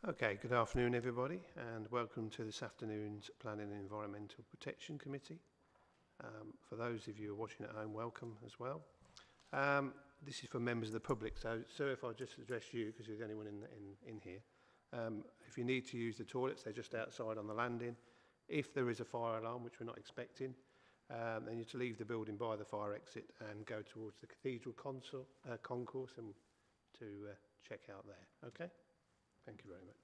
Okay, good afternoon everybody and welcome to this afternoon's Planning and Environmental Protection Committee. For those of you who are watching at home, welcome as well. This is for members of the public, so sir, if I just address you because you're the only one in here. If you need to use the toilets, they're just outside on the landing. If there is a fire alarm, which we're not expecting, then you need to leave the building by the fire exit and go towards the cathedral concourse and to check out there, okay? Thank you very much.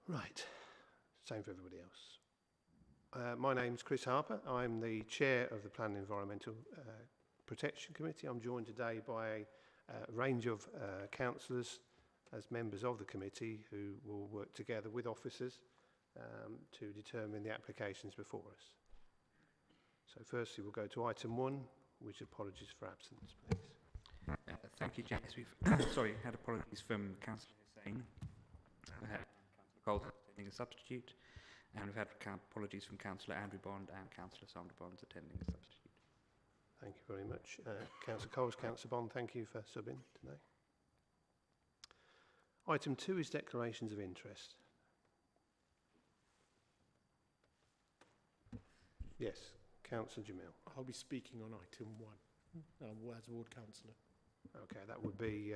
Right, same for everybody else. My name's Chris Harper. I'm the chair of the Planning and Environmental Protection Committee. I'm joined today by a range of councillors as members of the committee who will work together with officers to determine the applications before us. So firstly, we'll go to item 1, which apologies for absence, please. Thank you, Jess. We've had apologies from Councillor Hussain, Councillor Coles attending a substitute, and we've had apologies from Councillor Andrew Bond and Councillor Sandra Bonds attending a substitute. Thank you very much. Councillor Coles, Councillor Bond, thank you for subbing today. Item 2 is declarations of interest. Yes, Councillor Jamil. I'll be speaking on item 1 as ward councillor. Okay, that would be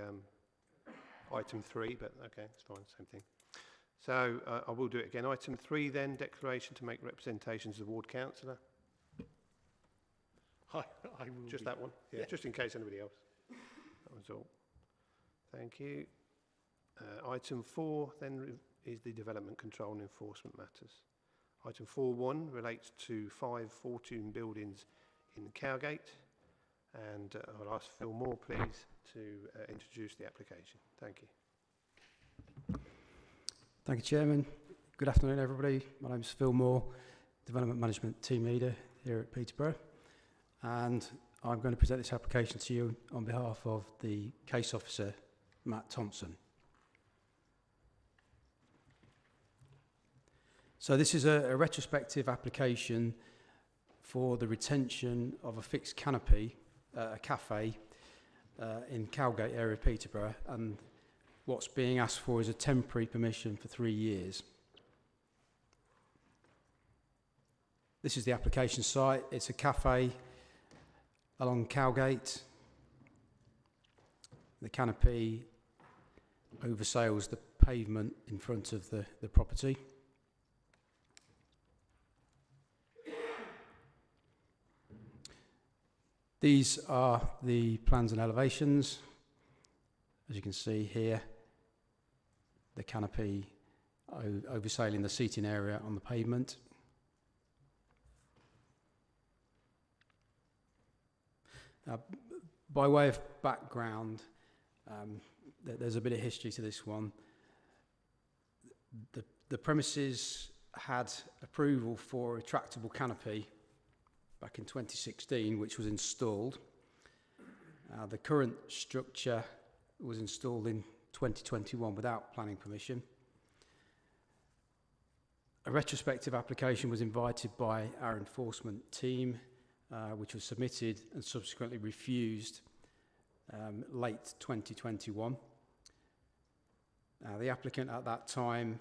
item 3, but okay, it's fine, same thing. So I will do it again. Item 3 then, declaration to make representations of the ward councillor. I will Just be. that one? Yeah, Yeah. just in case anybody else. That was all. Thank you. Item 4 then is the development control and enforcement matters. Item 4.1 relates to 5 Fortune buildings in Cowgate. And I'll ask Phil Moore, please, to introduce the application. Thank you. Thank you, Chairman. Good afternoon, everybody. My name is Phil Moore, Development Management Team Leader here at Peterborough. And I'm going to present this application to you on behalf of the Case Officer, Matt Thompson. So this is a retrospective application for the retention of a fixed canopy, a cafe in Cowgate area of Peterborough, and what's being asked for is a temporary permission for 3 years. This is the application site. It's a cafe along Cowgate. The canopy oversails the pavement in front of the property. These are the plans and elevations. As you can see here, the canopy oversailing the seating area on the pavement. By way of background, there's a bit of history to this one. The premises had approval for a retractable canopy back in 2016, which was installed. The current structure was installed in 2021 without planning permission. A retrospective application was invited by our enforcement team, which was submitted and subsequently refused late 2021. The applicant at that time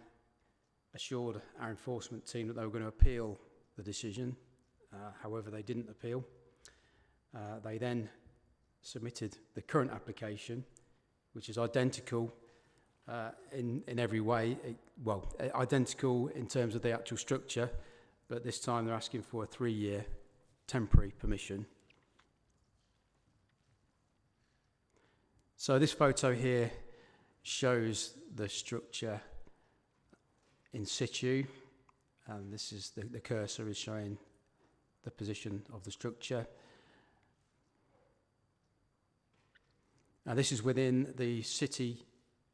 assured our enforcement team that they were going to appeal the decision. However, they didn't appeal. They then submitted the current application, which is identical in every way. Identical in terms of the actual structure, but this time they're asking for a 3-year temporary permission. So this photo here shows the structure in situ, and this is the cursor is showing the position of the structure. Now this is within the city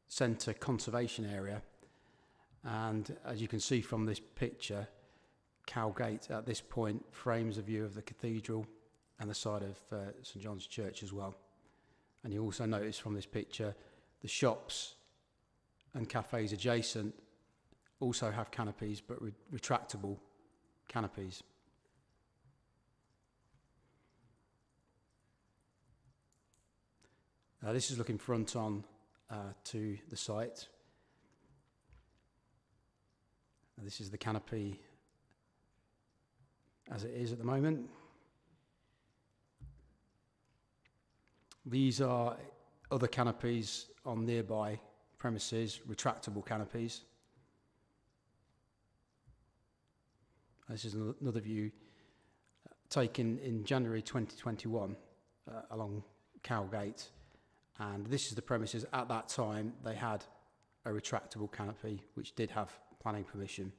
centre conservation area, and as you can see from this picture, Cowgate at this point frames a view of the cathedral and the side of St John's Church as well. And you also notice from this picture the shops and cafes adjacent also have canopies, but retractable canopies. This is looking front on to the site. This is the canopy as it is at the moment. These are other canopies on nearby premises, retractable canopies. This is another view taken in January 2021 along Cowgate, and this is the premises. At that time they had a retractable canopy which did have planning permission.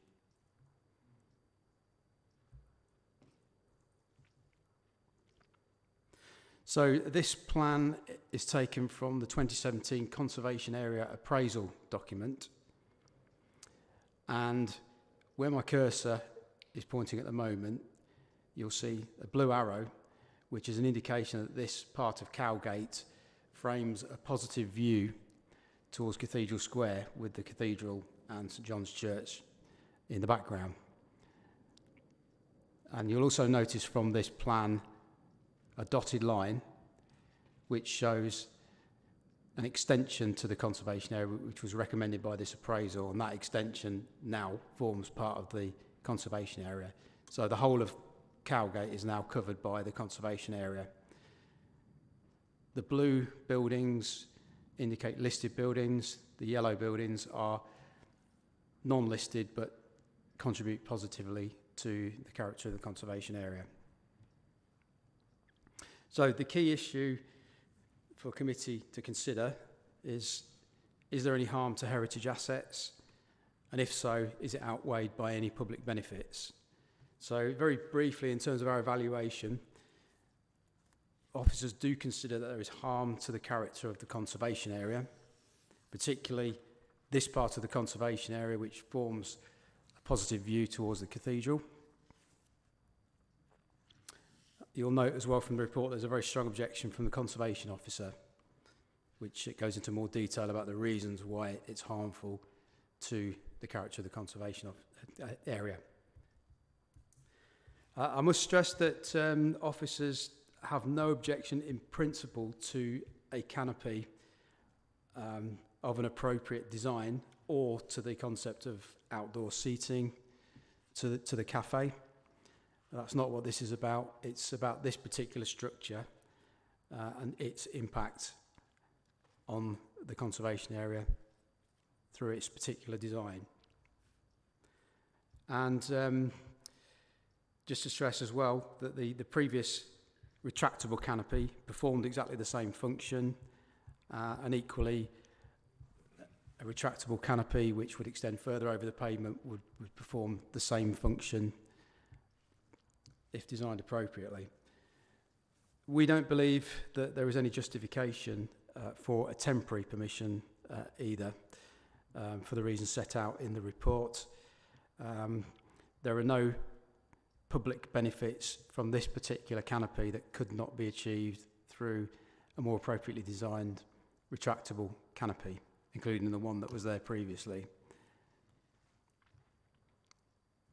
So this plan is taken from the 2017 Conservation Area Appraisal document, and where my cursor is pointing at the moment, you'll see a blue arrow, which is an indication that this part of Cowgate frames a positive view towards Cathedral Square with the cathedral and St John's Church in the background. And you'll also notice from this plan a dotted line which shows an extension to the conservation area which was recommended by this appraisal, and that extension now forms part of the conservation area. So the whole of Cowgate is now covered by the conservation area. The blue buildings indicate listed buildings. The yellow buildings are non-listed but contribute positively to the character of the conservation area. So the key issue for committee to consider is there any harm to heritage assets? And if so, is it outweighed by any public benefits? So very briefly, in terms of our evaluation, officers do consider that there is harm to the character of the conservation area, particularly this part of the conservation area which forms a positive view towards the cathedral. You'll note as well from the report there's a very strong objection from the conservation officer, which it goes into more detail about the reasons why it's harmful to the character of the conservation area. I must stress that officers have no objection in principle to a canopy of an appropriate design or to the concept of outdoor seating to the cafe. That's not what this is about. It's about this particular structure and its impact on the conservation area through its particular design. And just to stress as well that the previous retractable canopy performed exactly the same function, and equally a retractable canopy which would extend further over the pavement would perform the same function if designed appropriately. We don't believe that there is any justification for a temporary permission either, for the reasons set out in the report. There are no public benefits from this particular canopy that could not be achieved through a more appropriately designed retractable canopy, including the one that was there previously.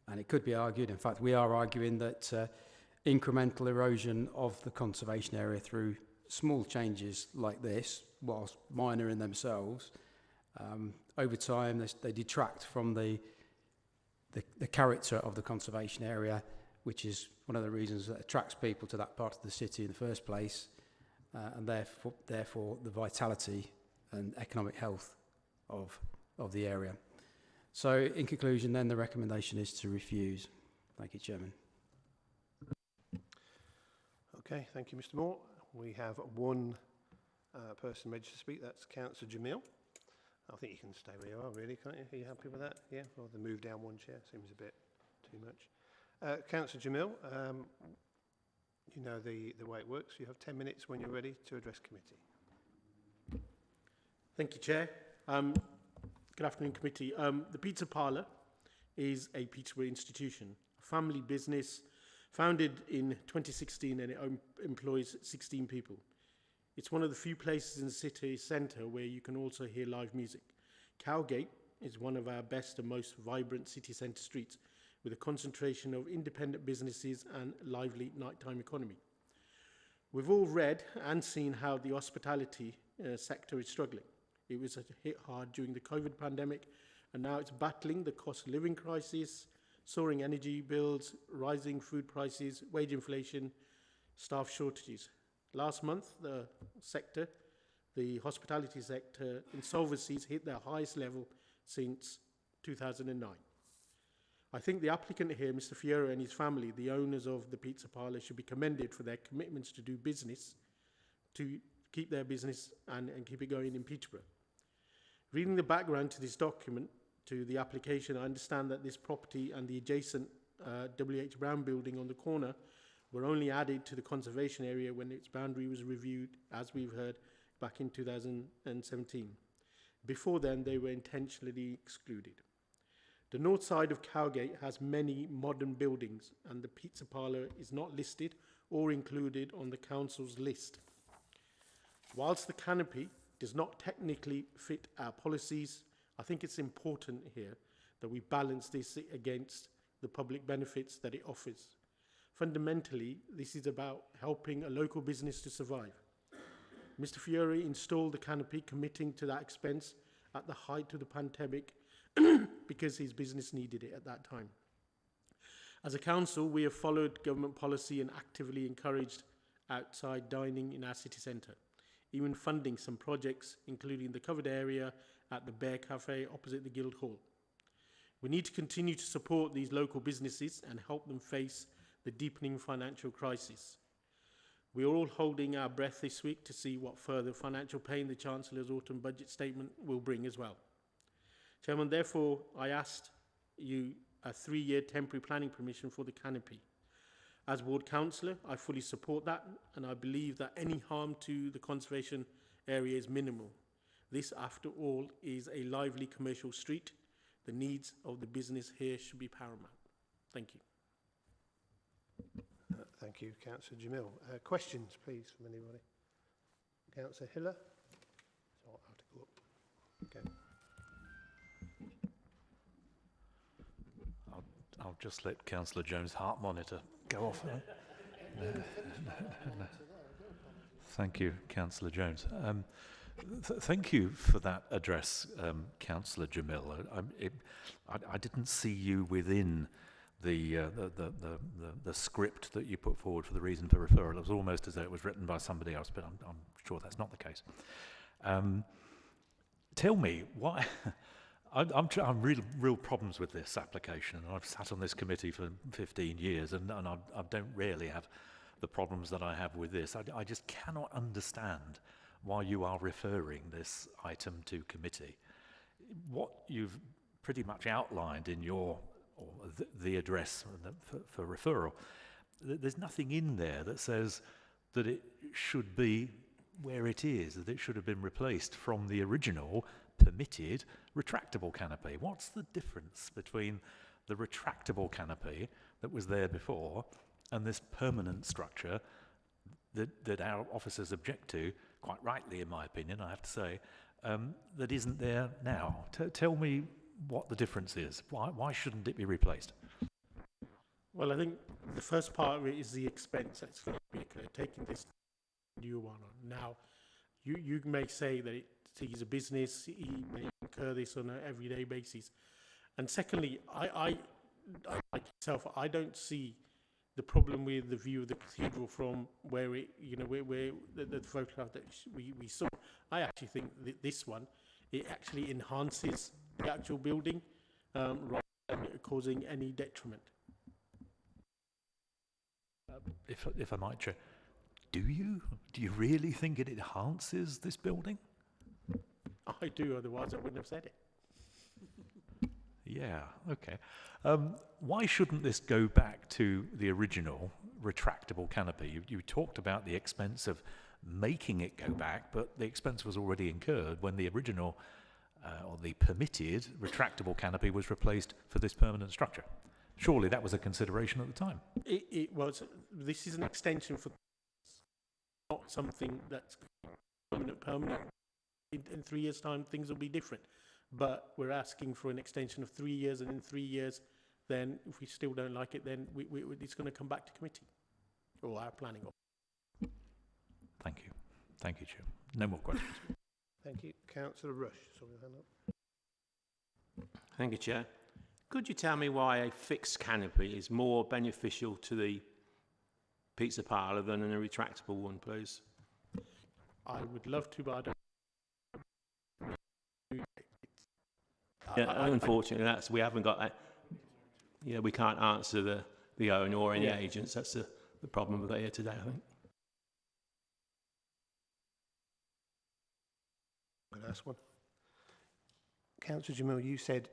And it could be argued, in fact we are arguing, that incremental erosion of the conservation area through small changes like this, whilst minor in themselves, over time they detract from the character of the conservation area, which is one of the reasons that attracts people to that part of the city in the first place, and therefore the vitality and economic health of the area. So in conclusion then, the recommendation is to refuse. Thank you, Chairman. Okay, thank you, Mr. Moore. We have one person registered to speak. That's Councillor Jamil. I think you can stay where you are, really, can't you? Are you happy with that? Yeah, rather than move down one chair. Seems a bit too much. Councillor Jamil, you know the way it works. You have 10 minutes when you're ready to address committee. Thank you, Chair. Good afternoon, committee. The Pizza Parlour is a Peterborough institution, a family business founded in 2016, and it employs 16 people. It's one of the few places in the city centre where you can also hear live music. Cowgate is one of our best and most vibrant city centre streets, with a concentration of independent businesses and lively nighttime economy. We've all read and seen how the hospitality sector is struggling. It was hit hard during the COVID pandemic, and now it's battling the cost of living crisis, soaring energy bills, rising food prices, wage inflation, staff shortages. Last month, the hospitality sector insolvencies hit their highest level since 2009. I think the applicant here, Mr. Fiero, and his family, the owners of the pizza parlour, should be commended for their commitments to do business, to keep their business and keep it going in Peterborough. Reading the background to this document, to the application, I understand that this property and the adjacent W.H. Brown building on the corner were only added to the conservation area when its boundary was reviewed, as we've heard, back in 2017. Before then, they were intentionally excluded. The north side of Cowgate has many modern buildings, and the pizza parlour is not listed or included on the council's list. Whilst the canopy does not technically fit our policies, I think it's important here that we balance this against the public benefits that it offers. Fundamentally, this is about helping a local business to survive. Mr. Fiore installed the canopy, committing to that expense at the height of the pandemic because his business needed it at that time. As a council, we have followed government policy and actively encouraged outside dining in our city centre, even funding some projects, including the covered area at the Bear Cafe opposite the Guildhall. We need to continue to support these local businesses and help them face the deepening financial crisis. We are all holding our breath this week to see what further financial pain the Chancellor's autumn budget statement will bring as well. Chairman, therefore, I asked you a 3-year temporary planning permission for the canopy. As ward councillor, I fully support that, and I believe that any harm to the conservation area is minimal. This, after all, is a lively commercial street. The needs of the business here should be paramount. Thank you. Thank you, Councillor Jamil. Questions, please, from anybody? Councillor Hiller? So I'll have to go up. Okay. I'll just let Councillor Jones' heart monitor go off. No. Thank you, Councillor Jones. Thank you for that address, Councillor Jamil. I didn't see you within the script that you put forward for the reason for referral. It was almost as though it was written by somebody else, but I'm sure that's not the case. Tell me why. I'm real problems with this application, and I've sat on this committee for 15 years, and I don't really have the problems that I have with this. I just cannot understand why you are referring this item to committee. What you've pretty much outlined in your the address for referral, there's nothing in there that says that it should be where it is, that it should have been replaced from the original permitted retractable canopy. What's the difference between the retractable canopy that was there before and this permanent structure that our officers object to, quite rightly in my opinion, I have to say, that isn't there now? Tell me what the difference is. Why shouldn't it be replaced? Well, I think the first part of it is the expense that's going to be taking this new one on. Now, you may say that he's a business, he may incur this on an everyday basis. And secondly, I like myself, I don't see the problem with the view of the cathedral from where it, where the photograph that we saw. I actually think that this one, it actually enhances the actual building rather than causing any detriment. If I might, Chair, do you really think it enhances this building? I do, otherwise I wouldn't have said it. Yeah, okay. Why shouldn't this go back to the original retractable canopy? You talked about the expense of making it go back, but the expense was already incurred when the original or the permitted retractable canopy was replaced for this permanent structure. Surely that was a consideration at the time. It was. This is an extension for not something that's permanent. In 3 years' time, things will be different. But we're asking for an extension of 3 years, and in 3 years, then if we still don't like it, then it's going to come back to committee or our planning office. Thank you. Thank you, Chair. No more questions. Thank you. Councillor Rush. Sorry, hand up. Thank you, Chair. Could you tell me why a fixed canopy is more beneficial to the pizza parlour than a retractable one, please? I would love to, but I don't. Yeah, unfortunately, we haven't got that. Yeah, we can't answer the owner or any agents. That's the problem we've got here today, I think. The last one. Councillor Jamil, you said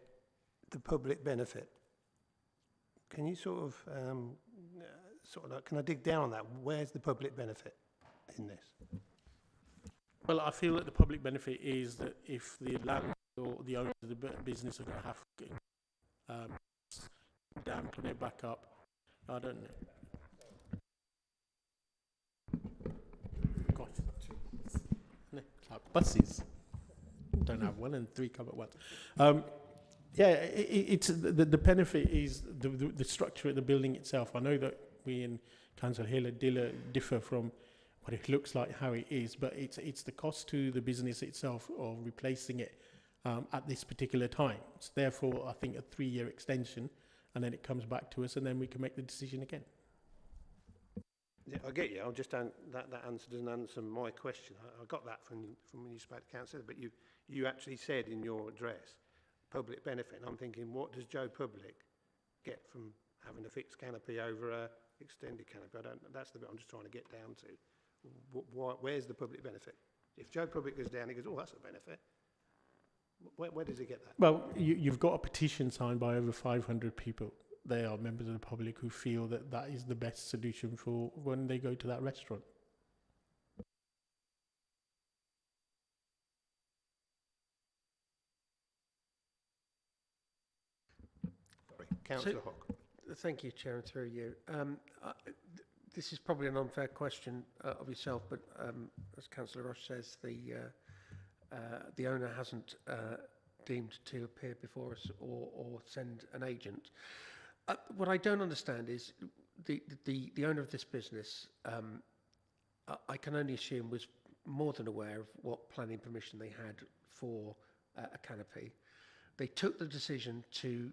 the public benefit. Can you sort of can I dig down on that? Where's the public benefit in this? Well, I feel that the public benefit is that if the landlord or the owner of the business are going to have to down, put it back up. I don't know. God, like buses don't have one and three come at once. It's the benefit is the structure of the building itself. I know that we in Council Hill differ from what it looks like, how it is, but it's the cost to the business itself of replacing it at this particular time. So therefore, I think a 3-year extension, and then it comes back to us, and then we can make the decision again. Yeah, I get you. I just don't. That answer doesn't answer my question. I got that from when you spoke to councillor, but you actually said in your address public benefit, and I'm thinking, what does Joe Public get from having a fixed canopy over a extended canopy? That's the bit I'm just trying to get down to. Where's the public benefit? If Joe Public goes down, he goes, oh, that's a benefit. Where does he get that? Well, you've got a petition signed by over 500 people. They are members of the public who feel that that is the best solution for when they go to that restaurant. Sorry, Councillor Hock. Thank you, Chair, and through you. This is probably an unfair question of yourself, but as Councillor Rush says, the owner hasn't deemed to appear before us or send an agent. What I don't understand is the owner of this business, I can only assume, was more than aware of what planning permission they had for a canopy. They took the decision to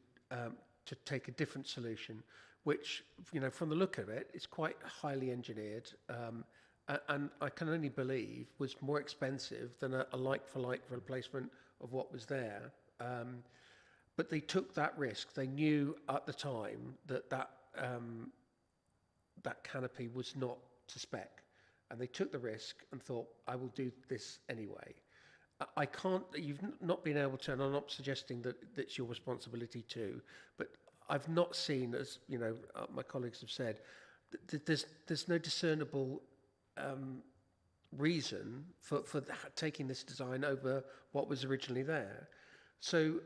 take a different solution, which, you know, from the look of it, is quite highly engineered, and I can only believe was more expensive than a like-for-like replacement of what was there. But they took that risk. They knew at the time that canopy was not to spec, and they took the risk and thought, I will do this anyway. I can't, you've not been able to, and I'm not suggesting that it's your responsibility too, but I've not seen, as you know, my colleagues have said, there's no discernible reason for taking this design over what was originally there. So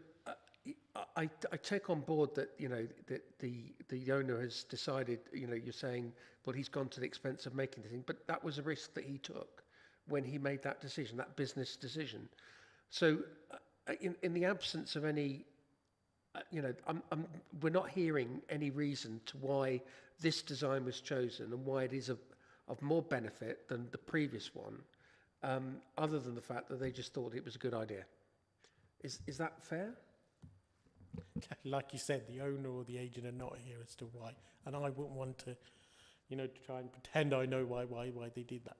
I take on board that, you know, that the owner has decided, you know, you're saying, well, he's gone to the expense of making the thing, but that was a risk that he took when he made that decision, that business decision. So in the absence of any, you know, we're not hearing any reason to why this design was chosen and why it is of more benefit than the previous one, other than the fact that they just thought it was a good idea. Is that fair? Like you said, the owner or the agent are not here as to why, and I wouldn't want to, you know, to try and pretend I know why they did that.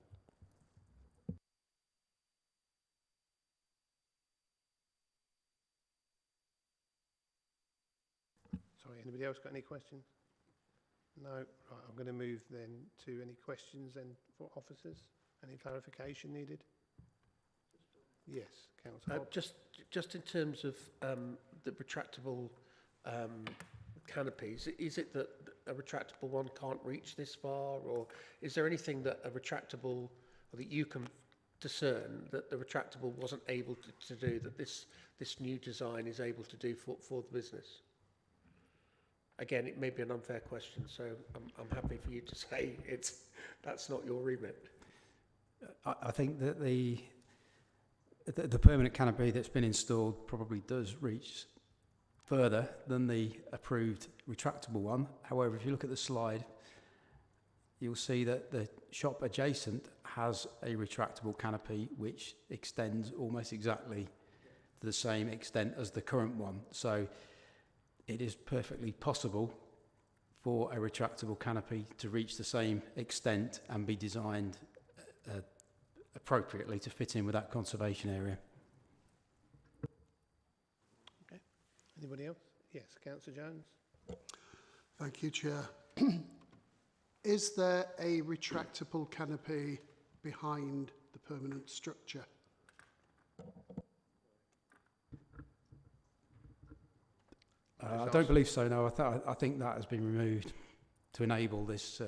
Sorry, anybody else got any questions? No. Right, I'm going to move then to any questions then for officers. Any clarification needed? Yes, Councillor. Just in terms of the retractable canopies, is it that a retractable one can't reach this far, or is there anything that a retractable, or that you can discern that the retractable wasn't able to do, that this new design is able to do for the business? Again, it may be an unfair question, so I'm happy for you to say that's not your remit. I think that the permanent canopy that's been installed probably does reach further than the approved retractable one. However, if you look at the slide, you'll see that the shop adjacent has a retractable canopy which extends almost exactly to the same extent as the current one. So it is perfectly possible for a retractable canopy to reach the same extent and be designed appropriately to fit in with that conservation area. Okay. Anybody else? Yes, Councillor Jones. Thank you, Chair. Is there a retractable canopy behind the permanent structure? I don't believe so, no. I think that has been removed to enable this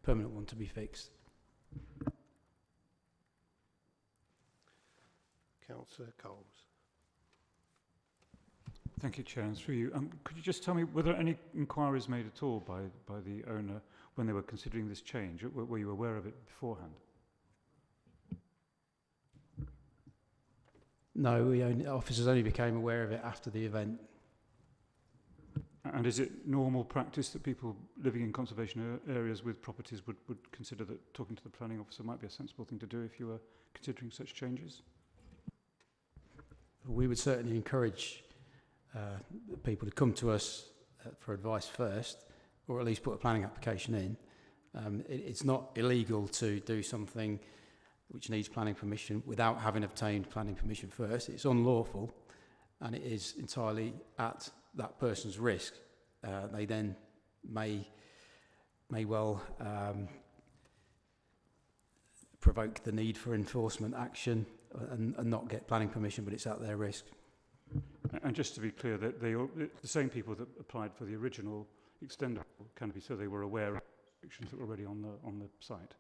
permanent one to be fixed. Councillor Coles. Thank you, Chair. And through you, could you just tell me, were there any inquiries made at all by the owner when they were considering this change? Were you aware of it beforehand? No, officers only became aware of it after the event. And is it normal practice that people living in conservation areas with properties would consider that talking to the planning officer might be a sensible thing to do if you were considering such changes? We would certainly encourage people to come to us for advice first, or at least put a planning application in. It's not illegal to do something which needs planning permission without having obtained planning permission first. It's unlawful, and it is entirely at that person's risk. They then may well provoke the need for enforcement action and not get planning permission, but it's at their risk. And just to be clear, that the same people that applied for the original extendable canopy, so they were aware of restrictions that were already on the site.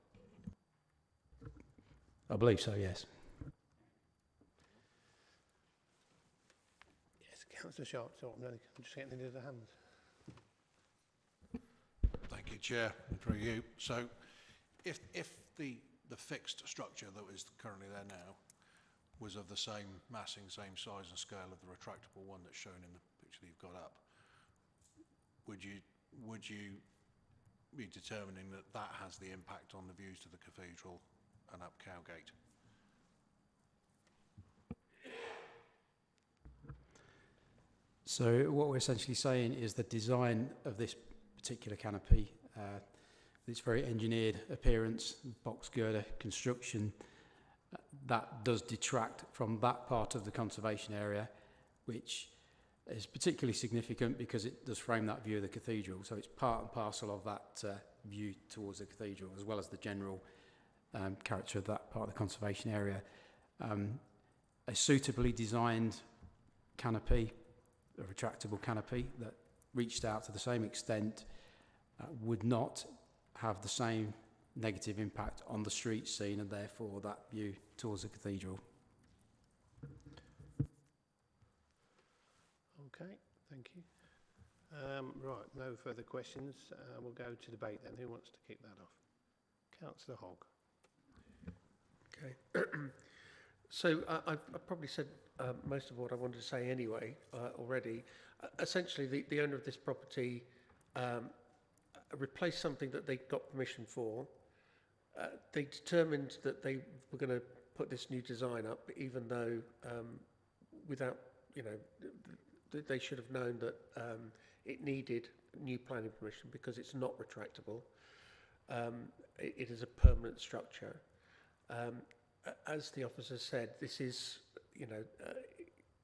I believe so, yes. Yes, Councillor Sharp. So I'm just getting into the hands. Thank you, Chair. Through you. So, if the fixed structure that is currently there now was of the same massing, same size and scale of the retractable one that's shown in the picture that you've got up, would you be determining that that has the impact on the views to the cathedral and up Cowgate? So what we're essentially saying is the design of this particular canopy, its very engineered appearance, box girder construction, that does detract from that part of the conservation area, which is particularly significant because it does frame that view of the cathedral. So it's part and parcel of that view towards the cathedral, as well as the general character of that part of the conservation area. A suitably designed canopy, a retractable canopy that reached out to the same extent would not have the same negative impact on the street scene and therefore that view towards the cathedral. Okay, thank you. Right, no further questions. We'll go to debate then. Who wants to kick that off? Councillor Hogg. Okay. So I've probably said most of what I wanted to say anyway already. Essentially, the owner of this property replaced something that they got permission for. They determined that they were going to put this new design up, even though without, they should have known that it needed new planning permission because it's not retractable. It is a permanent structure. As the officer said, this is,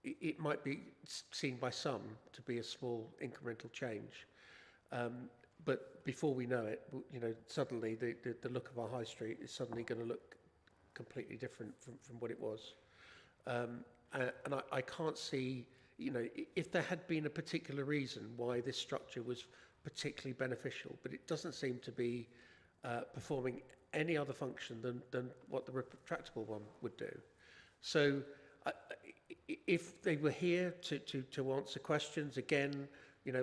it might be seen by some to be a small incremental change. But before we know it, suddenly the look of our high street is suddenly going to look completely different from what it was. And I can't see, if there had been a particular reason why this structure was particularly beneficial, but it doesn't seem to be performing any other function than what the retractable one would do. So if they were here to answer questions, again,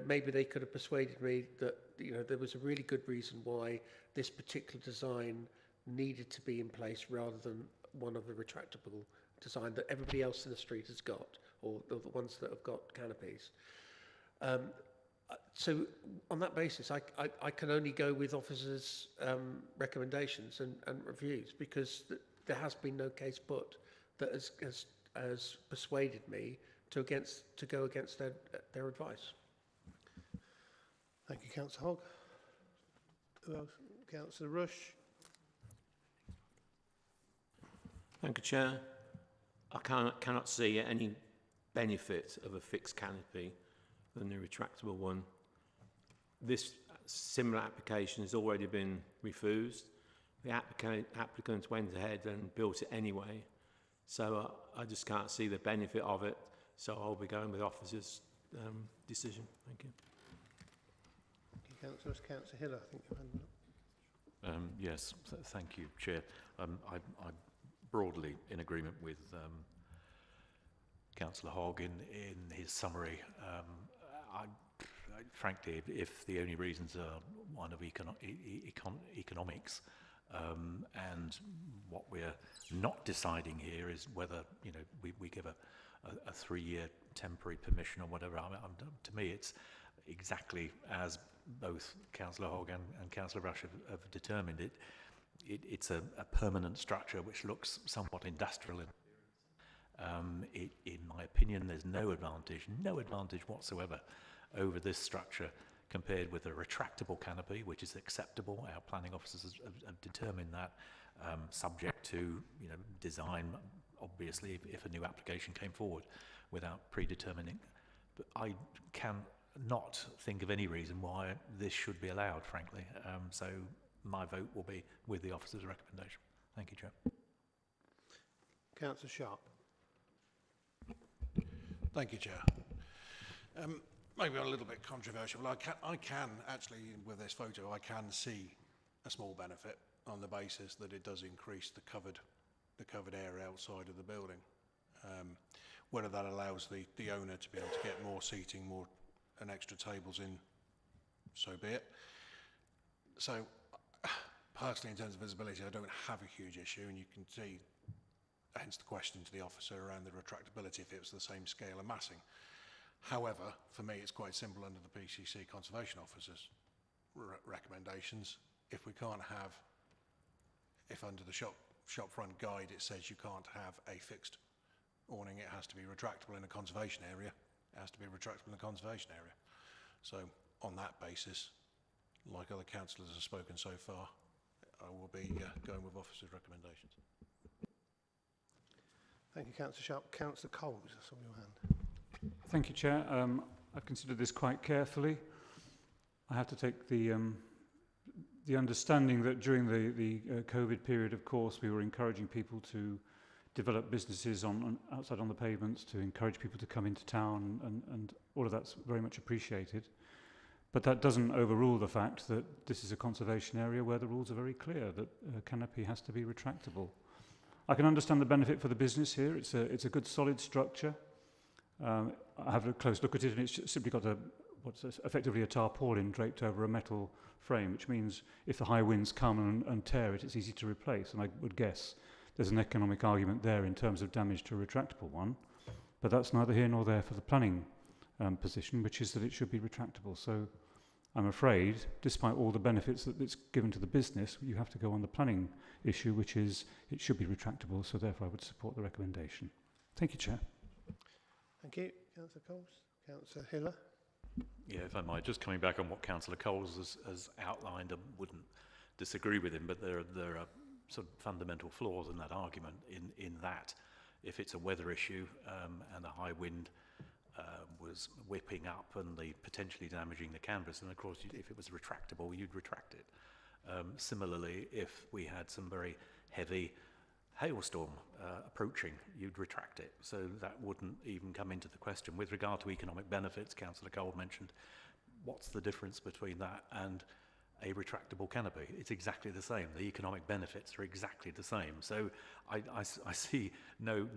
maybe they could have persuaded me that, there was a really good reason why this particular design needed to be in place rather than one of the retractable design that everybody else in the street has got, or the ones that have got canopies. So on that basis, I can only go with officers' recommendations and reviews, because there has been no case put that has has persuaded me to go against their advice. Thank you, Councillor Hogg. Who else? Councillor Rush. Thank you, Chair. I cannot see any benefit of a fixed canopy than the retractable one. This similar application has already been refused. The applicant went ahead and built it anyway. So I just can't see the benefit of it. So I'll be going with the officer's decision. Thank you. Thank you, Councillor. Councillor Hill, I think you had one. Yes, thank you, Chair. I'm broadly in agreement with Councillor Hogg in his summary. Frankly, if the only reasons are one of economics, and what we're not deciding here is whether we give a 3-year temporary permission or whatever. To me, it's exactly as both Councillor Hogg and Councillor Rush have determined it. It's a permanent structure which looks somewhat industrial. In my opinion, there's no advantage whatsoever over this structure compared with a retractable canopy, which is acceptable. Our planning officers have determined that, subject to design, obviously, if a new application came forward without predetermining. But I can not think of any reason why this should be allowed, frankly. So my vote will be with the officer's recommendation. Thank you, Chair. Councillor Sharp. Thank you, Chair. Maybe a little bit controversial, but I can actually, with this photo, I can see a small benefit on the basis that it does increase the covered area outside of the building. Whether that allows the owner to be able to get more seating, and extra tables in, so be it. So, personally, in terms of visibility, I don't have a huge issue, and you can see, hence the question to the officer around the retractability if it was the same scale and massing. However, for me, it's quite simple under the PCC Conservation Officer's recommendations. If we can't have, if under the shop front guide it says you can't have a fixed awning, it has to be retractable in a conservation area. It has to be retractable in a conservation area. So, on that basis, like other councillors have spoken so far, I will be going with officer's recommendations. Thank you, Councillor Sharp. Councillor Coles, I saw your hand. Thank you, Chair. I've considered this quite carefully. I have to take the understanding that during the COVID period, of course, we were encouraging people to develop businesses outside on the pavements, to encourage people to come into town, and all of that's very much appreciated. But that doesn't overrule the fact that this is a conservation area where the rules are very clear, that a canopy has to be retractable. I can understand the benefit for the business here. It's a good solid structure. I have a close look at it, and it's simply got what's effectively a tarpaulin draped over a metal frame, which means if the high winds come and tear it, it's easy to replace. And I would guess there's an economic argument there in terms of damage to a retractable one, but that's neither here nor there for the planning position, which is that it should be retractable. So I'm afraid, despite all the benefits that it's given to the business, you have to go on the planning issue, which is it should be retractable, so therefore I would support the recommendation. Thank you, Chair. Thank you. Councillor Coles. Councillor Hiller. Yeah, if I might, just coming back on what Councillor Coles has outlined, I wouldn't disagree with him, but there are sort of fundamental flaws in that argument in that if it's a weather issue and a high wind was whipping up and potentially damaging the canvas, and of course if it was retractable, you'd retract it. Similarly, if we had some very heavy hailstorm approaching, you'd retract it. So that wouldn't even come into the question. With regard to economic benefits, Councillor Cole mentioned, what's the difference between that and a retractable canopy? It's exactly the same. The economic benefits are exactly the same. So I see no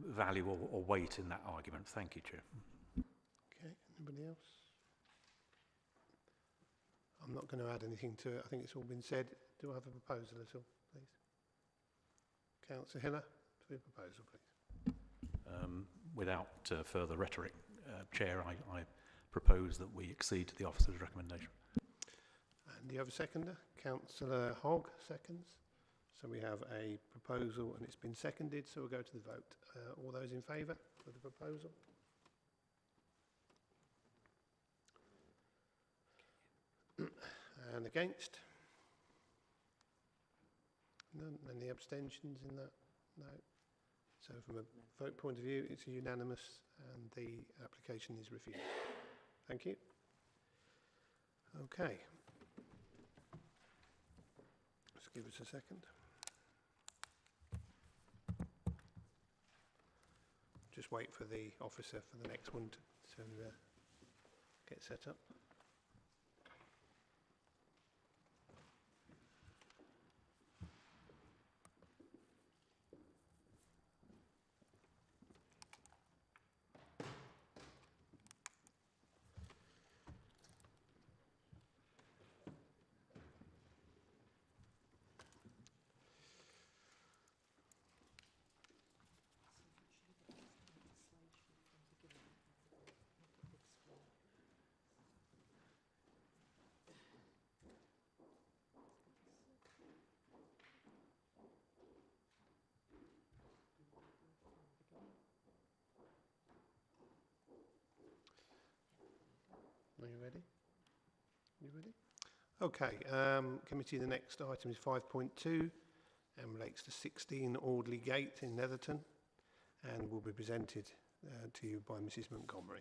value or weight in that argument. Thank you, Chair. Okay, anybody else? I'm not going to add anything to it. I think it's all been said. Do I have a proposal at all, please? Councillor Hiller, for your proposal, please. Without further rhetoric, Chair, I propose that we accede to the officer's recommendation. And the other seconder, Councillor Hogg, seconds. So we have a proposal and it's been seconded, so we'll go to the vote. All those in favour of the proposal? And against? None. Any abstentions in that? No. So from a vote point of view, it's unanimous and the application is refused. Thank you. Okay. Just give us a second. Just wait for the officer for the next one to get set up. Are you ready? You ready? Okay, committee, the next item is 5.2 and relates to 16 Audley Gate in Netherton and will be presented to you by Mrs Montgomery.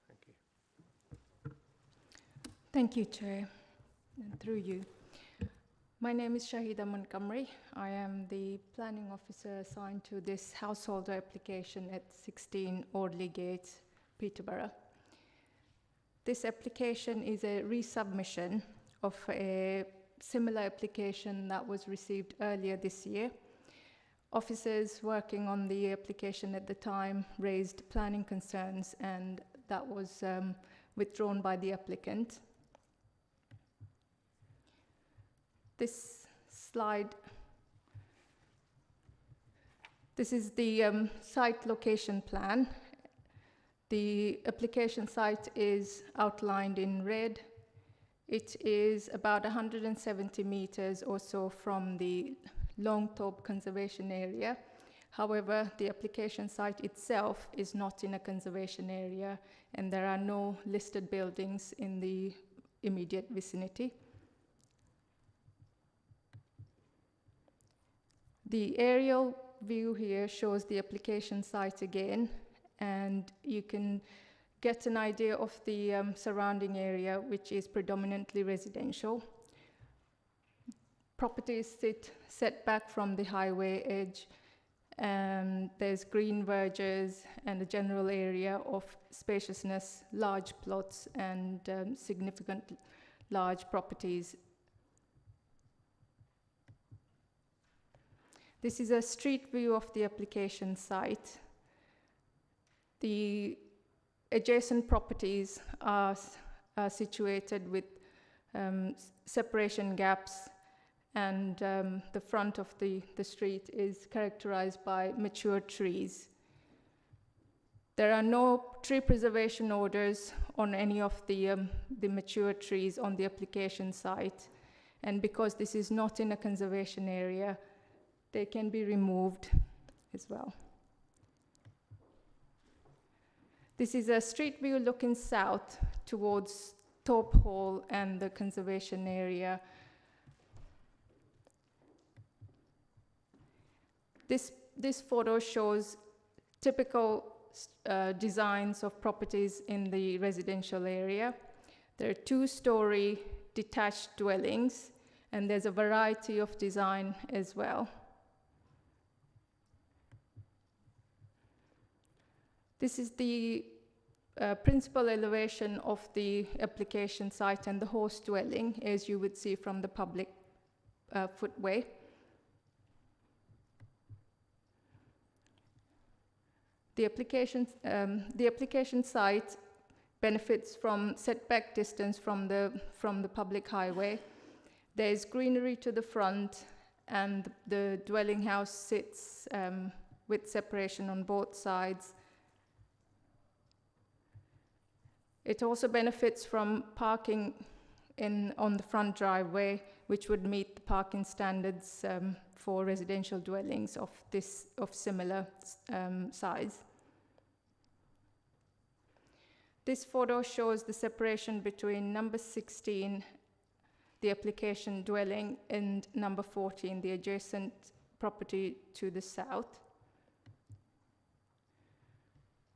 Thank you. Thank you, Chair, and through you. My name is Shahida Montgomery. I am the planning officer assigned to this householder application at 16 Audley Gate, Peterborough. This application is a resubmission of a similar application that was received earlier this year. Officers working on the application at the time raised planning concerns, and that was withdrawn by the applicant. This slide, this is the site location plan. The application site is outlined in red. It is about 170 meters or so from the Longthorpe Conservation Area. However, the application site itself is not in a conservation area, and there are no listed buildings in the immediate vicinity. The aerial view here shows the application site again, and you can get an idea of the surrounding area, which is predominantly residential. Properties sit set back from the highway edge, and there's green verges and a general area of spaciousness, large plots, and significant large properties. This is a street view of the application site. The adjacent properties are situated with separation gaps, and the front of the street is characterized by mature trees. There are no tree preservation orders on any of the mature trees on the application site, and because this is not in a conservation area, they can be removed as well. This is a street view looking south towards Thorpe Hall and the conservation area. This photo shows typical designs of properties in the residential area. There are 2-story detached dwellings, and there's a variety of design as well. This is the principal elevation of the application site and the host dwelling, as you would see from the public footway. The application site benefits from setback distance from the public highway. There is greenery to the front, and the dwelling house sits with separation on both sides. It also benefits from parking on the front driveway, which would meet the parking standards for residential dwellings of similar size. This photo shows the separation between number 16, the application dwelling, and number 14, the adjacent property to the south.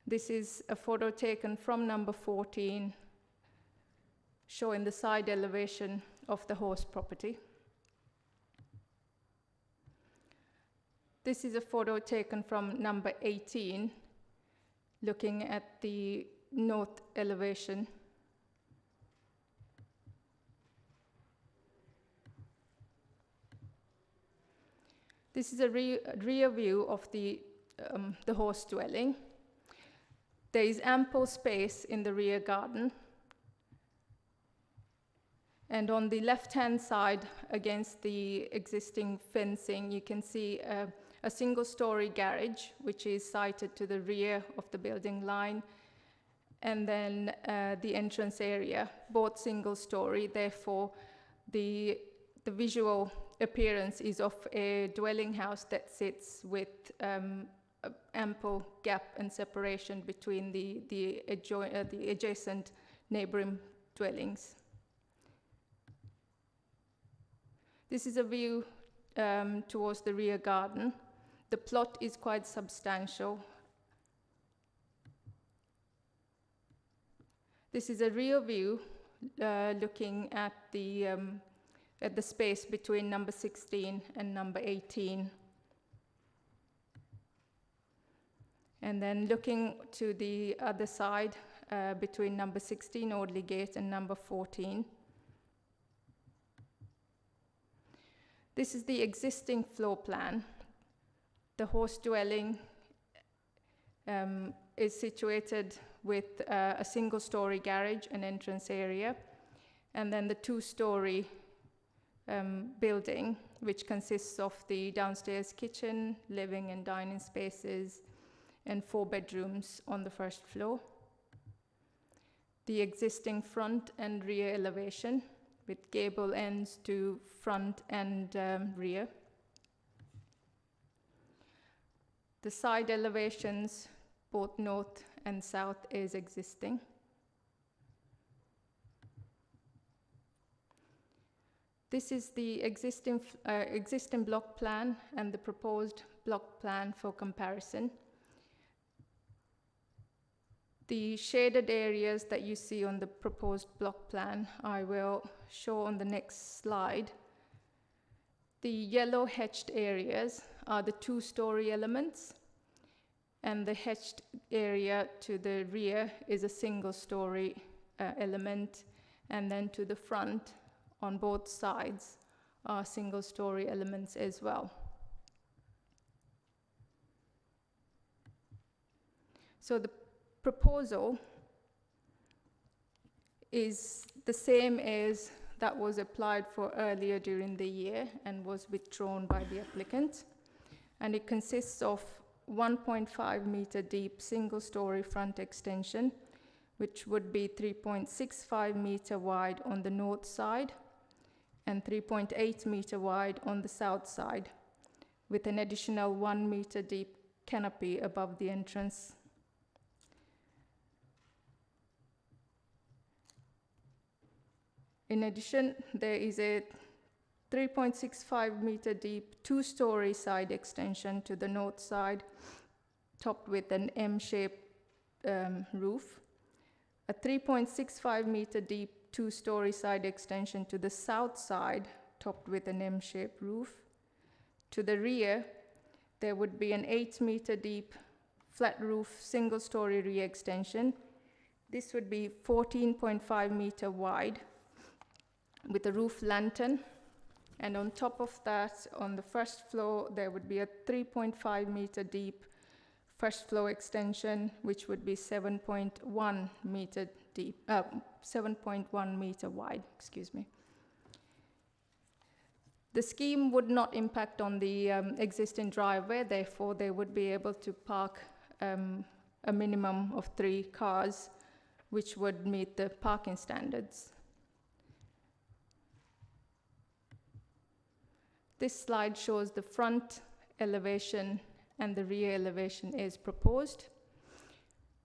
This is a photo taken from number 14, showing the side elevation of the host property. This is a photo taken from number 18, looking at the north elevation. This is a rear view of the host dwelling. There is ample space in the rear garden. And on the left-hand side, against the existing fencing, you can see a single-story garage, which is sited to the rear of the building line, and then the entrance area, both single-story. Therefore, the visual appearance is of a dwelling house that sits with ample gap and separation between the adjacent neighboring dwellings. This is a view towards the rear garden. The plot is quite substantial. This is a rear view looking at the space between number 16 and number 18. And then looking to the other side between number 16 Audley Gate and number 14. This is the existing floor plan. The host dwelling is situated with a single-story garage and entrance area, and then the two-story building, which consists of the downstairs kitchen, living and dining spaces, and 4 bedrooms on the first floor. The existing front and rear elevation with gable ends to front and rear. The side elevations, both north and south, is existing. This is the existing block plan and the proposed block plan for comparison. The shaded areas that you see on the proposed block plan, I will show on the next slide. The yellow hatched areas are the two-story elements, and the hatched area to the rear is a single-story element, and then to the front on both sides are single-story elements as well. So the proposal is the same as that was applied for earlier during the year and was withdrawn by the applicant. And it consists of 1.5 meter deep single-story front extension, which would be 3.65 meter wide on the north side and 3.8 meter wide on the south side, with an additional 1 meter deep canopy above the entrance. In addition, there is a 3.65 meter deep two-story side extension to the north side, topped with an M-shaped roof. A 3.65 meter deep two-story side extension to the south side, topped with an M-shaped roof. To the rear, there would be an 8 meter deep flat roof single-story rear extension. This would be 14.5 meter wide, with a roof lantern, and on top of that, on the first floor, there would be a 3.5 meter deep first floor extension, which would be 7.1 meter deep, 7.1 meter wide, excuse me. The scheme would not impact on the existing driveway, therefore they would be able to park a minimum of 3 cars, which would meet the parking standards. This slide shows the front elevation and the rear elevation is proposed.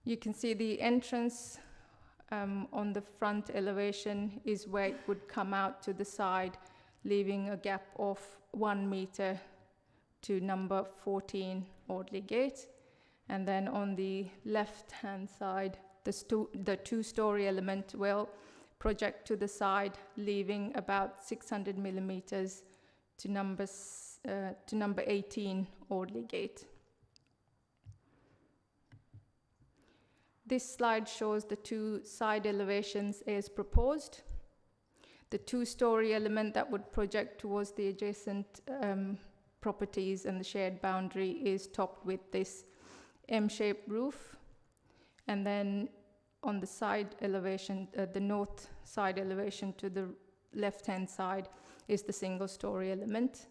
You can see the entrance on the front elevation is where it would come out to the side, leaving a gap of 1 meter to number 14 Audley Gate. And then on the left-hand side, the two-story element will project to the side, leaving about 600 millimeters to number 18 Audley Gate. This slide shows the two side elevations as proposed. The two-story element that would project towards the adjacent properties and the shared boundary is topped with this M-shaped roof. And then on the side elevation, the north side elevation to the left-hand side is the single-story element.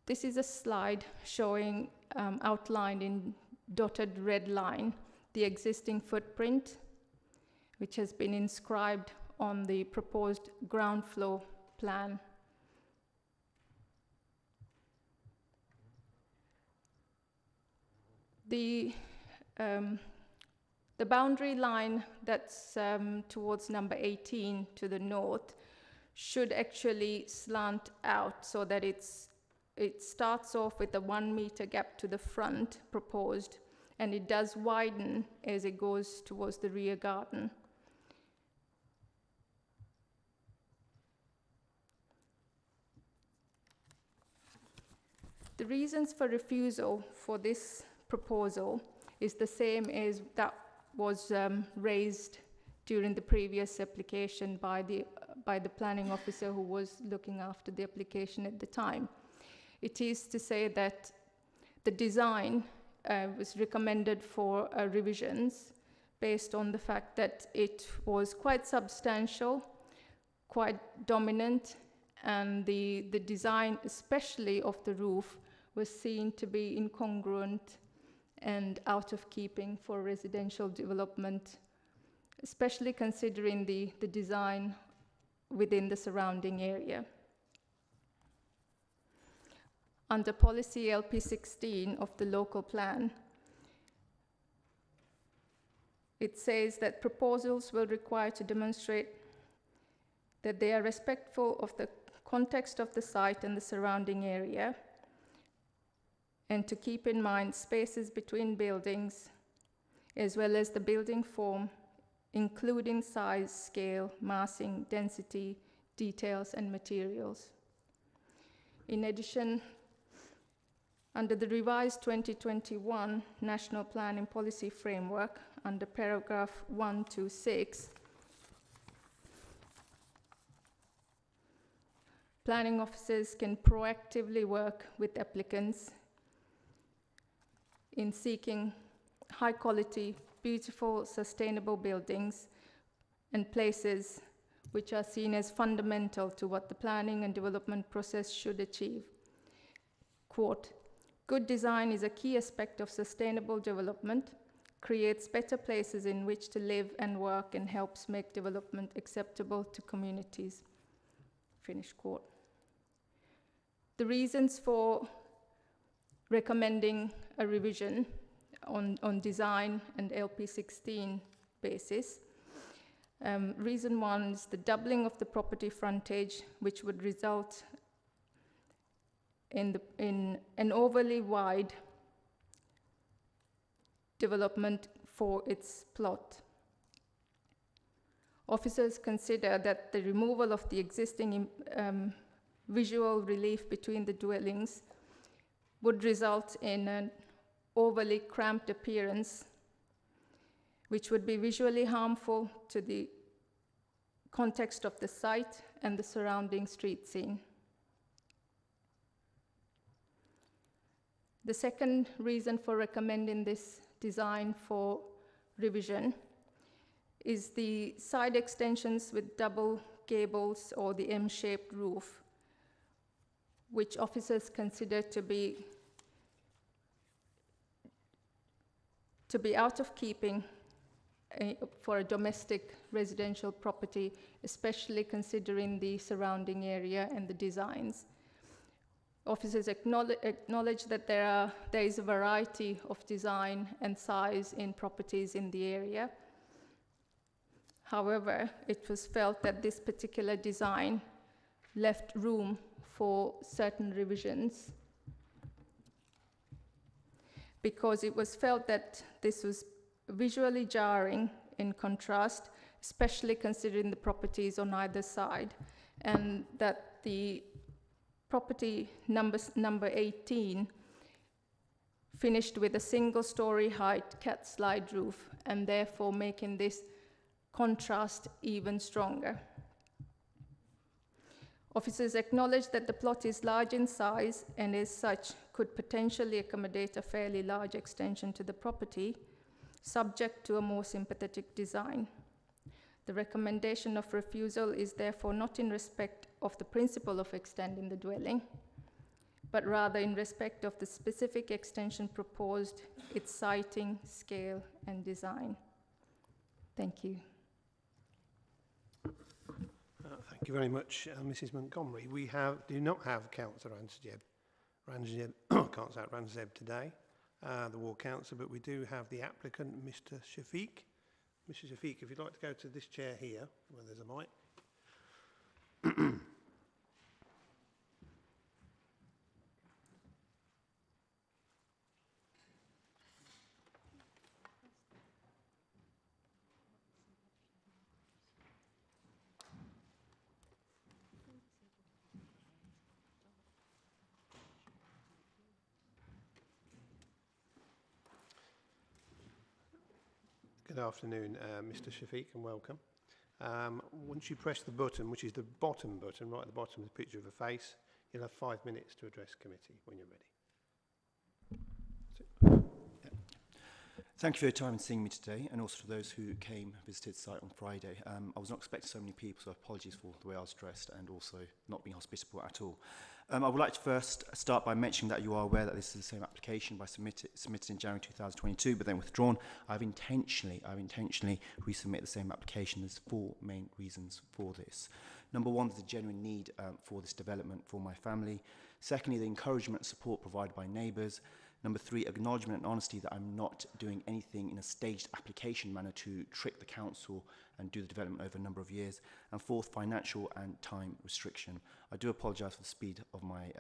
This is a slide showing outlined in dotted red line the existing footprint, which has been inscribed on the proposed ground floor plan. The boundary line that's towards number 18 to the north should actually slant out so that it starts off with a 1 meter gap to the front proposed, and it does widen as it goes towards the rear garden. The reasons for refusal for this proposal is the same as that was raised during the previous application by the planning officer who was looking after the application at the time. It is to say that the design was recommended for revisions based on the fact that it was quite substantial, quite dominant, and the design, especially of the roof, was seen to be incongruent and out of keeping for residential development, especially considering the design within the surrounding area. Under policy LP 16 of the local plan, it says that proposals will require to demonstrate that they are respectful of the context of the site and the surrounding area, and to keep in mind spaces between buildings, as well as the building form, including size, scale, massing, density, details, and materials. In addition, under the revised 2021 National Planning Policy Framework, under paragraph 126, planning officers can proactively work with applicants in seeking high quality, beautiful, sustainable buildings and places which are seen as fundamental to what the planning and development process should achieve. Quote, "Good design is a key aspect of sustainable development, creates better places in which to live and work, and helps make development acceptable to communities." Finish quote. The reasons for recommending a revision on design and LP 16 basis. Reason one is the doubling of the property frontage, which would result in an overly wide development for its plot. Officers consider that the removal of the existing visual relief between the dwellings would result in an overly cramped appearance, which would be visually harmful to the context of the site and the surrounding street scene. The second reason for recommending this design for revision is the side extensions with double gables or the M-shaped roof, which officers consider to be out of keeping for a domestic residential property, especially considering the surrounding area and the designs. Officers acknowledge that there is a variety of design and size in properties in the area. However, it was felt that this particular design left room for certain revisions because it was felt that this was visually jarring in contrast, especially considering the properties on either side, and that the property number 18 finished with a single-story height cat slide roof, and therefore making this contrast even stronger. Officers acknowledge that the plot is large in size and as such could potentially accommodate a fairly large extension to the property, subject to a more sympathetic design. The recommendation of refusal is therefore not in respect of the principle of extending the dwelling, but rather in respect of the specific extension proposed, its siting, scale, and design. Thank you. Thank you very much, Mrs. Montgomery. We do not have Councillor Ranzeb today, the ward councillor, but we do have the applicant, Mr. Shafiq. Mr. Shafiq, if you'd like to go to this chair here, where there's a mic. Good afternoon, Mr. Shafiq, and welcome. Once you press the button, which is the bottom button, right at the bottom of the picture of a face, you'll have 5 minutes to address committee when you're ready. Thank you for your time in seeing me today, and also for those who came and visited the site on Friday. I was not expecting so many people, so apologies for the way I was dressed and also not being hospitable at all. I would like to first start by mentioning that you are aware that this is the same application submitted in January 2022, but then withdrawn. I've intentionally resubmitted the same application. There's 4 main reasons for this. Number one, there's a genuine need for this development for my family. Secondly, the encouragement and support provided by neighbours. Number 3, acknowledgement and honesty that I'm not doing anything in a staged application manner to trick the council and do the development over a number of years. And 4th, financial and time restriction. I do apologise for the speed of my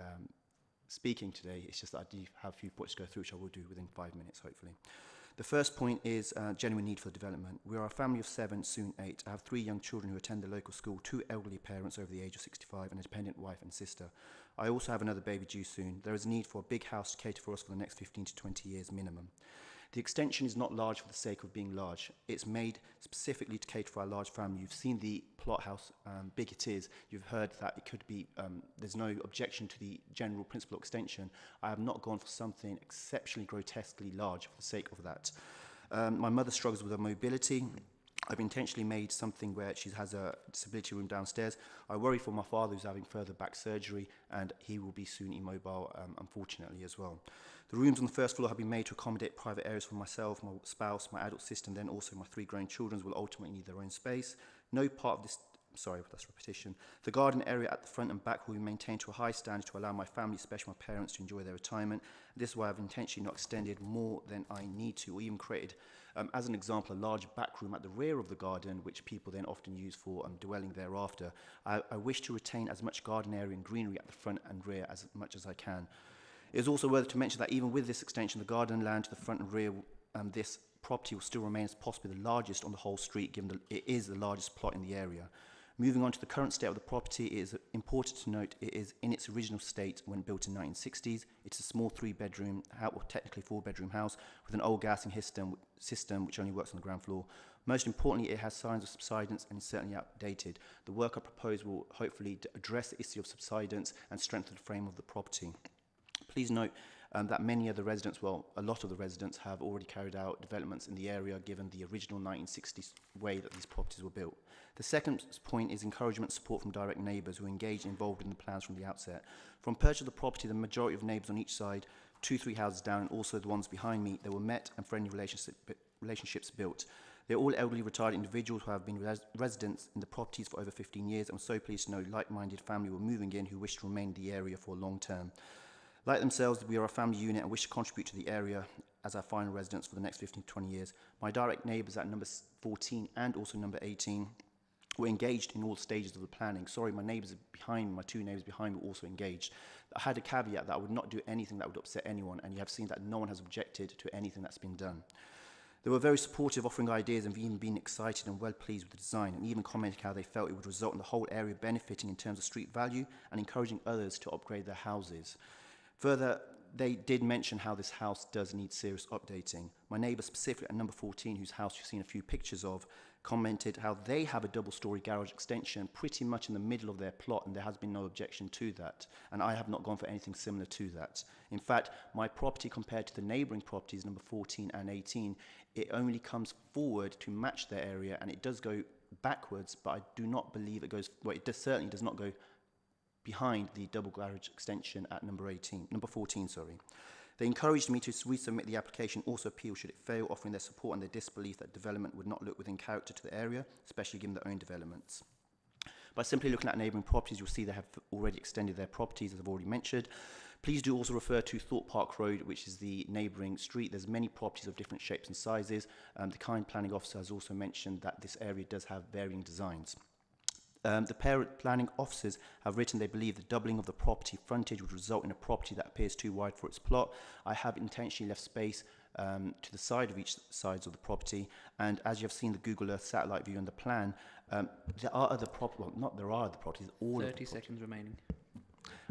speaking today. It's just that I do have a few points to go through, which I will do within 5 minutes, hopefully. The first point is genuine need for development. We are a family of 7, soon 8. I have 3 young children who attend the local school, 2 elderly parents over the age of 65, and a dependent wife and sister. I also have another baby due soon. There is a need for a big house to cater for us for the next 15 to 20 years minimum. The extension is not large for the sake of being large. It's made specifically to cater for our large family. You've seen the plot house, big it is. You've heard that it could be, there's no objection to the general principal extension. I have not gone for something exceptionally grotesquely large for the sake of that. My mother struggles with her mobility. I've intentionally made something where she has a disability room downstairs. I worry for my father who's having further back surgery, and he will be soon immobile, unfortunately, as well. The rooms on the first floor have been made to accommodate private areas for myself, my spouse, my adult sister, and then also my 3 grown children will ultimately need their own space. No part of this, sorry, that's repetition. The garden area at the front and back will be maintained to a high standard to allow my family, especially my parents, to enjoy their retirement. This is why I've intentionally not extended more than I need to, or even created, as an example, a large back room at the rear of the garden, which people then often use for dwelling thereafter. I wish to retain as much garden area and greenery at the front and rear as much as I can. It is also worth to mention that even with this extension, the garden land to the front and rear, this property will still remain as possibly the largest on the whole street, given that it is the largest plot in the area. Moving on to the current state of the property, it is important to note it is in its original state when built in the 1960s. It's a small 3-bedroom, or technically 4-bedroom house with an old gas and system which only works on the ground floor. Most importantly, it has signs of subsidence and is certainly outdated. The work I propose will hopefully address the issue of subsidence and strengthen the frame of the property. Please note that many of the residents, well, a lot of the residents have already carried out developments in the area given the original 1960s way that these properties were built. The second point is encouragement support from direct neighbours who are engaged and involved in the plans from the outset. From purchase of the property, the majority of neighbours on each side, 2-3 houses down, and also the ones behind me, there were met and friendly relationships built. They're all elderly retired individuals who have been residents in the properties for over 15 years, and I'm so pleased to know like-minded family were moving in who wish to remain in the area for long term. Like themselves, we are a family unit and wish to contribute to the area as our final residents for the next 15 to 20 years. My direct neighbours at number 14 and also number 18 were engaged in all stages of the planning. Sorry, my neighbours behind, my two neighbours behind were also engaged. I had a caveat that I would not do anything that would upset anyone, and you have seen that no one has objected to anything that's been done. They were very supportive, offering ideas and even being excited and well pleased with the design, and even commenting how they felt it would result in the whole area benefiting in terms of street value and encouraging others to upgrade their houses. Further, they did mention how this house does need serious updating. My neighbour, specifically at number 14, whose house you've seen a few pictures of, commented how they have a double-storey garage extension pretty much in the middle of their plot, and there has been no objection to that. And I have not gone for anything similar to that. In fact, my property compared to the neighbouring properties, number 14 and 18, it only comes forward to match their area, and it does go backwards, but I do not believe it goes, well, certainly does not go behind the double garage extension at number 14, sorry. They encouraged me to resubmit the application, also appeal should it fail, offering their support and their disbelief that development would not look within character to the area, especially given their own developments. By simply looking at neighbouring properties, you'll see they have already extended their properties, as I've already mentioned. Please do also refer to Thorpe Park Road, which is the neighbouring street. There's many properties of different shapes and sizes. The kind planning officer has also mentioned that this area does have varying designs. The parent planning officers have written they believe the doubling of the property frontage would result in a property that appears too wide for its plot. I have intentionally left space to the side of each sides of the property, and as you have seen the Google Earth satellite view on the plan, there are other properties, well, not there are other properties, all 30 seconds remaining.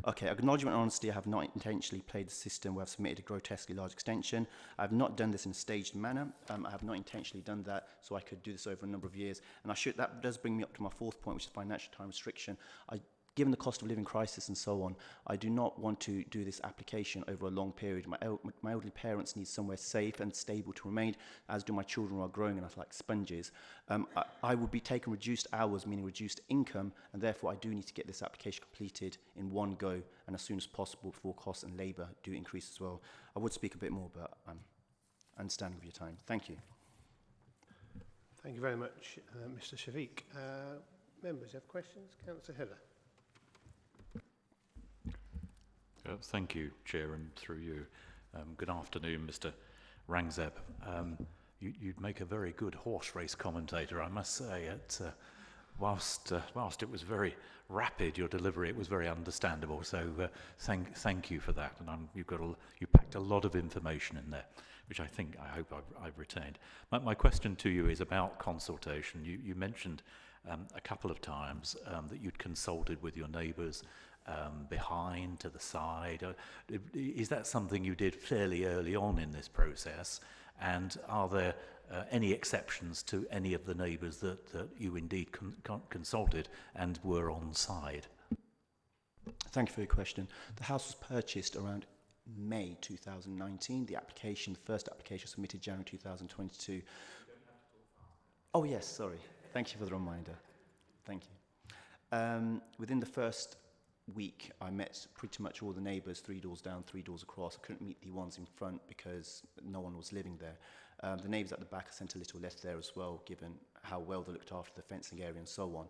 Okay, acknowledgement and honesty, I have not intentionally played the system where I've submitted a grotesquely large extension. I have not done this in a staged manner. I have not intentionally done that, so I could do this over a number of years. And that does bring me up to my fourth point, which is financial time restriction. Given the cost of living crisis and so on, I do not want to do this application over a long period. My elderly parents need somewhere safe and stable to remain, as do my children who are growing and are like sponges. I will be taking reduced hours, meaning reduced income, and therefore I do need to get this application completed in one go and as soon as possible before costs and labour do increase as well. I would speak a bit more, but I'm understanding of your time. Thank you. Thank you very much, Mr. Shafiq. Members have questions? Councillor Heather. Thank you, Chair, and through you. Good afternoon, Mr. Rangzeb. You'd make a very good horse race commentator, I must say. Whilst it was very rapid, your delivery, it was very understandable. So thank you for that. And you packed a lot of information in there, which I hope I've retained. My question to you is about consultation. You mentioned a couple of times that you'd consulted with your neighbours behind, to the side. Is that something you did fairly early on in this process? And are there any exceptions to any of the neighbours that you indeed consulted and were on side? Thank you for your question. The house was purchased around May 2019. The first application submitted January 2022. Oh yes, sorry. Thank you for the reminder. Thank you. Within the first week, I met pretty much all the neighbours, 3 doors down, 3 doors across. I couldn't meet the ones in front because no one was living there. The neighbours at the back, I sent a little letter there as well, given how well they looked after the fencing area and so on.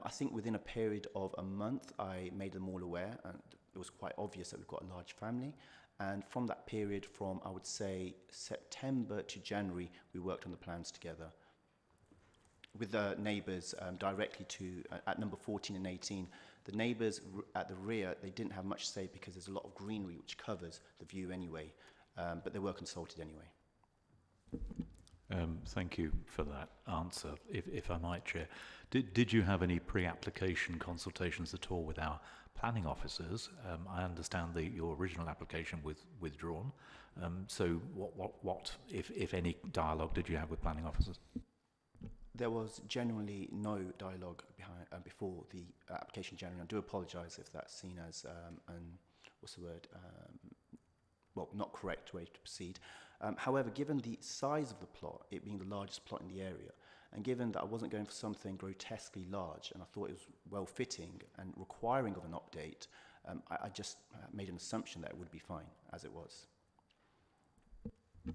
I think within a period of a month, I made them all aware, and it was quite obvious that we've got a large family. And from that period, from I would say September to January, we worked on the plans together with the neighbours directly to, at number 14 and 18, the neighbours at the rear, they didn't have much say because there's a lot of greenery which covers the view anyway, but they were consulted anyway. Thank you for that answer. If I might, Chair, did you have any pre-application consultations at all with our planning officers? I understand your original application was withdrawn. So what, if any, dialogue did you have with planning officers? There was generally no dialogue before the application generally. I do apologise if that's seen as well, not correct way to proceed. However, given the size of the plot, it being the largest plot in the area, and given that I wasn't going for something grotesquely large, and I thought it was well-fitting and requiring of an update, I just made an assumption that it would be fine as it was.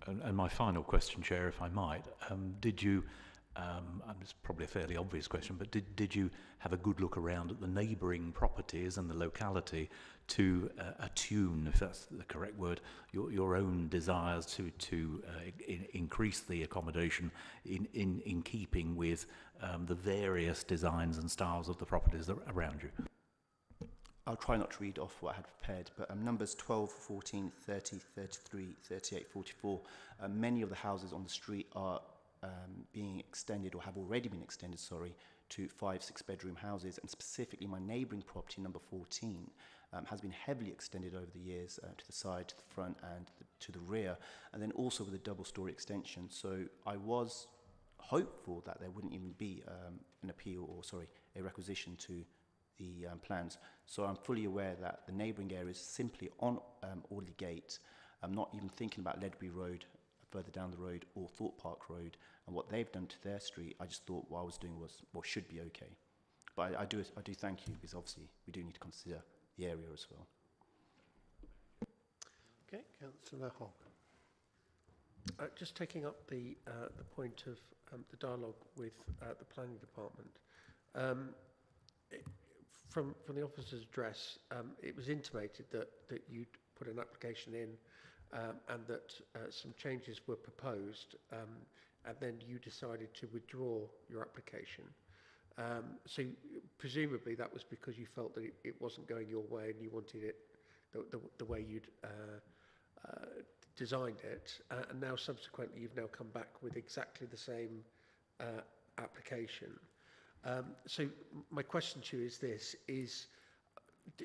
And my final question, Chair, if I might, did you, it's probably a fairly obvious question, but did you have a good look around at the neighbouring properties and the locality to attune, if that's the correct word, your own desires to increase the accommodation in keeping with the various designs and styles of the properties around you? I'll try not to read off what I had prepared, but numbers 12, 14, 30, 33, 38, 44, many of the houses on the street are being extended, or have already been extended, sorry, to 5-6 bedroom houses, and specifically my neighbouring property, number 14, has been heavily extended over the years to the side, to the front and to the rear, and then also with a double-storey extension. So I was hopeful that there wouldn't even be an appeal, or sorry, a requisition to the plans. So I'm fully aware that the neighbouring area is simply on Audley Gate. I'm not even thinking about Ledbury Road further down the road, or Thorpe Park Road, and what they've done to their street. I just thought what I was doing was what should be okay. But I do thank you, because obviously we do need to consider the area as well. Okay, Councillor Hogg. Just taking up the point of the dialogue with the planning department. From the officer's address, it was intimated that you'd put an application in and that some changes were proposed, and then you decided to withdraw your application. So presumably that was because you felt that it wasn't going your way and you wanted it the way you'd designed it, and now subsequently you've now come back with exactly the same application. So my question to you is this,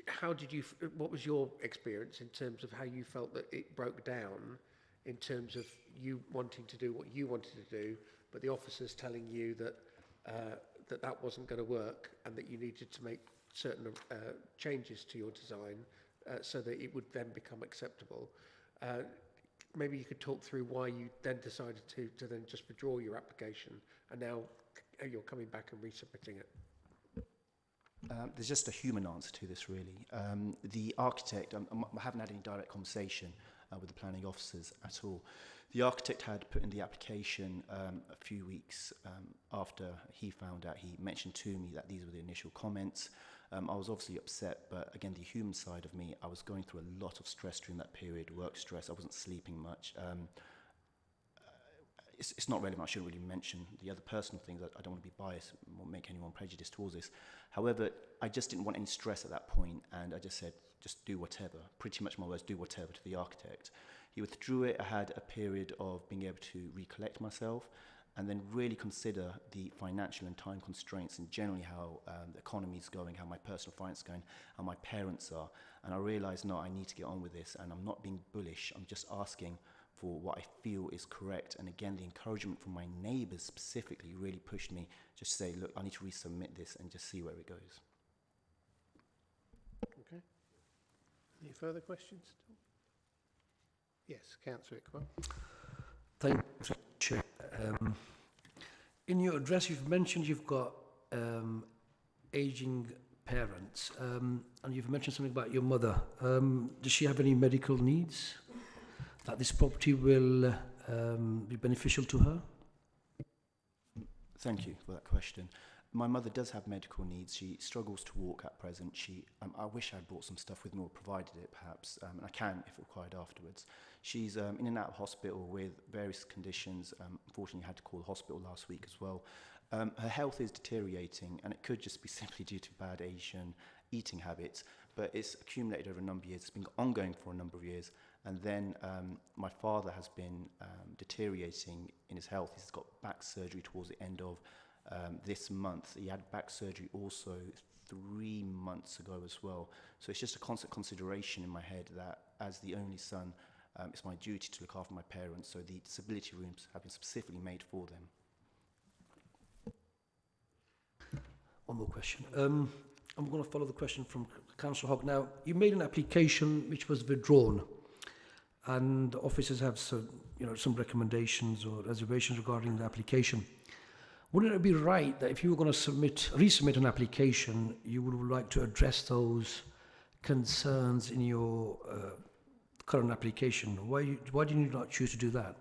how did you, what was your experience in terms of how you felt that it broke down in terms of you wanting to do what you wanted to do, but the officers telling you that that wasn't going to work and that you needed to make certain changes to your design so that it would then become acceptable? Maybe you could talk through why you then decided to then just withdraw your application and now you're coming back and resubmitting it. There's just a human answer to this, really. The architect, I haven't had any direct conversation with the planning officers at all. The architect had put in the application a few weeks after he found out. He mentioned to me that these were the initial comments. I was obviously upset, but again, the human side of me, I was going through a lot of stress during that period, work stress. I wasn't sleeping much. It's not relevant. I shouldn't really mention the other personal things. I don't want to be biased or make anyone prejudiced towards this. However, I just didn't want any stress at that point, and I just said, just do whatever. Pretty much my words, do whatever, to the architect. He withdrew it. I had a period of being able to recollect myself and then really consider the financial and time constraints and generally how the economy is going, how my personal finance is going, how my parents are. And I realised, no, I need to get on with this, and I'm not being bullish. I'm just asking for what I feel is correct. And again, the encouragement from my neighbours specifically really pushed me just to say, look, I need to resubmit this and just see where it goes. Okay. Any further questions? Yes, Councillor Iqbal. Thank you, Chair. In your address, you've mentioned you've got ageing parents, and you've mentioned something about your mother. Does she have any medical needs that this property will be beneficial to her? Thank you for that question. My mother does have medical needs. She struggles to walk at present. I wish I'd brought some stuff with me or provided it perhaps, and I can if required afterwards. She's in and out of hospital with various conditions. Unfortunately, had to call the hospital last week as well. Her health is deteriorating, and it could just be simply due to bad Asian eating habits, but it's accumulated over a number of years. It's been ongoing for a number of years. And then my father has been deteriorating in his health. He's got back surgery towards the end of this month. He had back surgery also 3 months ago as well. So it's just a constant consideration in my head that as the only son, it's my duty to look after my parents. So the disability rooms have been specifically made for them. One more question. I'm going to follow the question from Councillor Hogg. Now, you made an application which was withdrawn, and officers have some recommendations or reservations regarding the application. Wouldn't it be right that if you were going to resubmit an application, you would like to address those concerns in your current application. Why did you not choose to do that?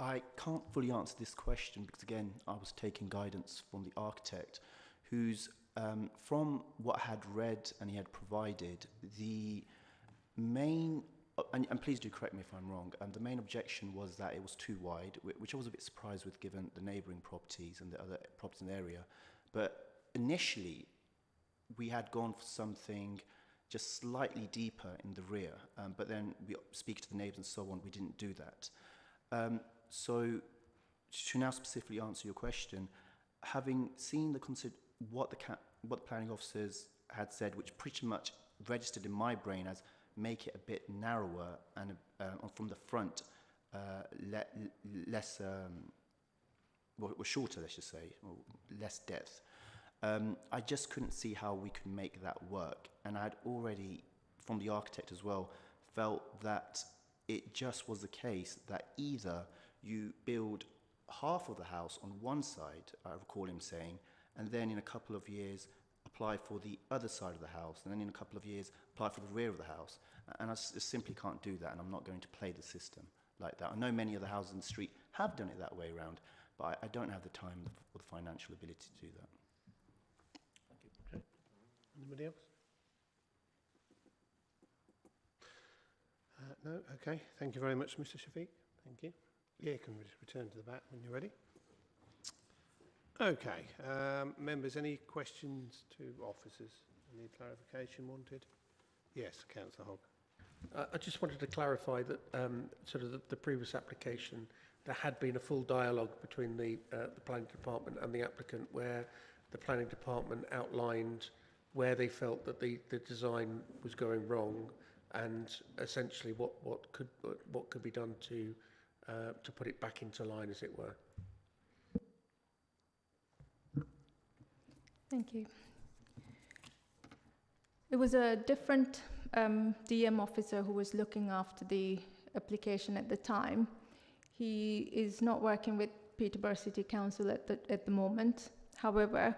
I can't fully answer this question because, again, I was taking guidance from the architect who's, from what I had read and he had provided, the main, and please do correct me if I'm wrong, the main objection was that it was too wide, which I was a bit surprised with given the neighbouring properties and the other properties in the area. But initially, we had gone for something just slightly deeper in the rear, but then we speak to the neighbours and so on, we didn't do that. So, to now specifically answer your question, having seen what the planning officers had said, which pretty much registered in my brain as make it a bit narrower and from the front, less, well, shorter, let's just say, or less depth. I just couldn't see how we could make that work, and I had already, from the architect as well, felt that it just was the case that either you build half of the house on one side, I recall him saying, and then in a couple of years apply for the other side of the house, and then in a couple of years apply for the rear of the house. And I just simply can't do that, and I'm not going to play the system like that. I know many other houses in the street have done it that way around, but I don't have the time or the financial ability to do that. Thank you. Okay. Anybody else? No? Okay. Thank you very much, Mr. Shafiq. Thank you. Yeah, you can return to the back when you're ready. Okay. Members, any questions to officers? Any clarification wanted? Yes, Councillor Hogg. I just wanted to clarify that sort of the previous application, there had been a full dialogue between the planning department and the applicant, where the planning department outlined where they felt that the design was going wrong, and essentially what could be done to put it back into line, as it were. Thank you. It was a different DM officer who was looking after the application at the time. He is not working with Peterborough City Council at the moment. However,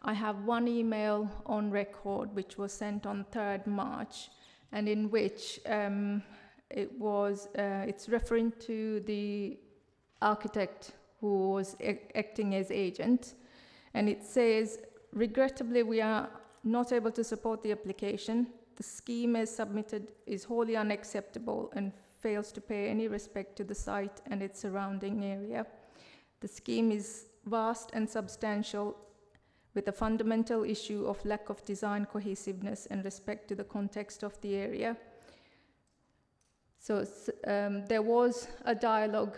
I have one email on record which was sent on 3rd March, and in which it's referring to the architect who was acting as agent, and it says, regrettably, we are not able to support the application. The scheme as submitted is wholly unacceptable and fails to pay any respect to the site and its surrounding area. The scheme is vast and substantial, with a fundamental issue of lack of design cohesiveness and respect to the context of the area. So there was a dialogue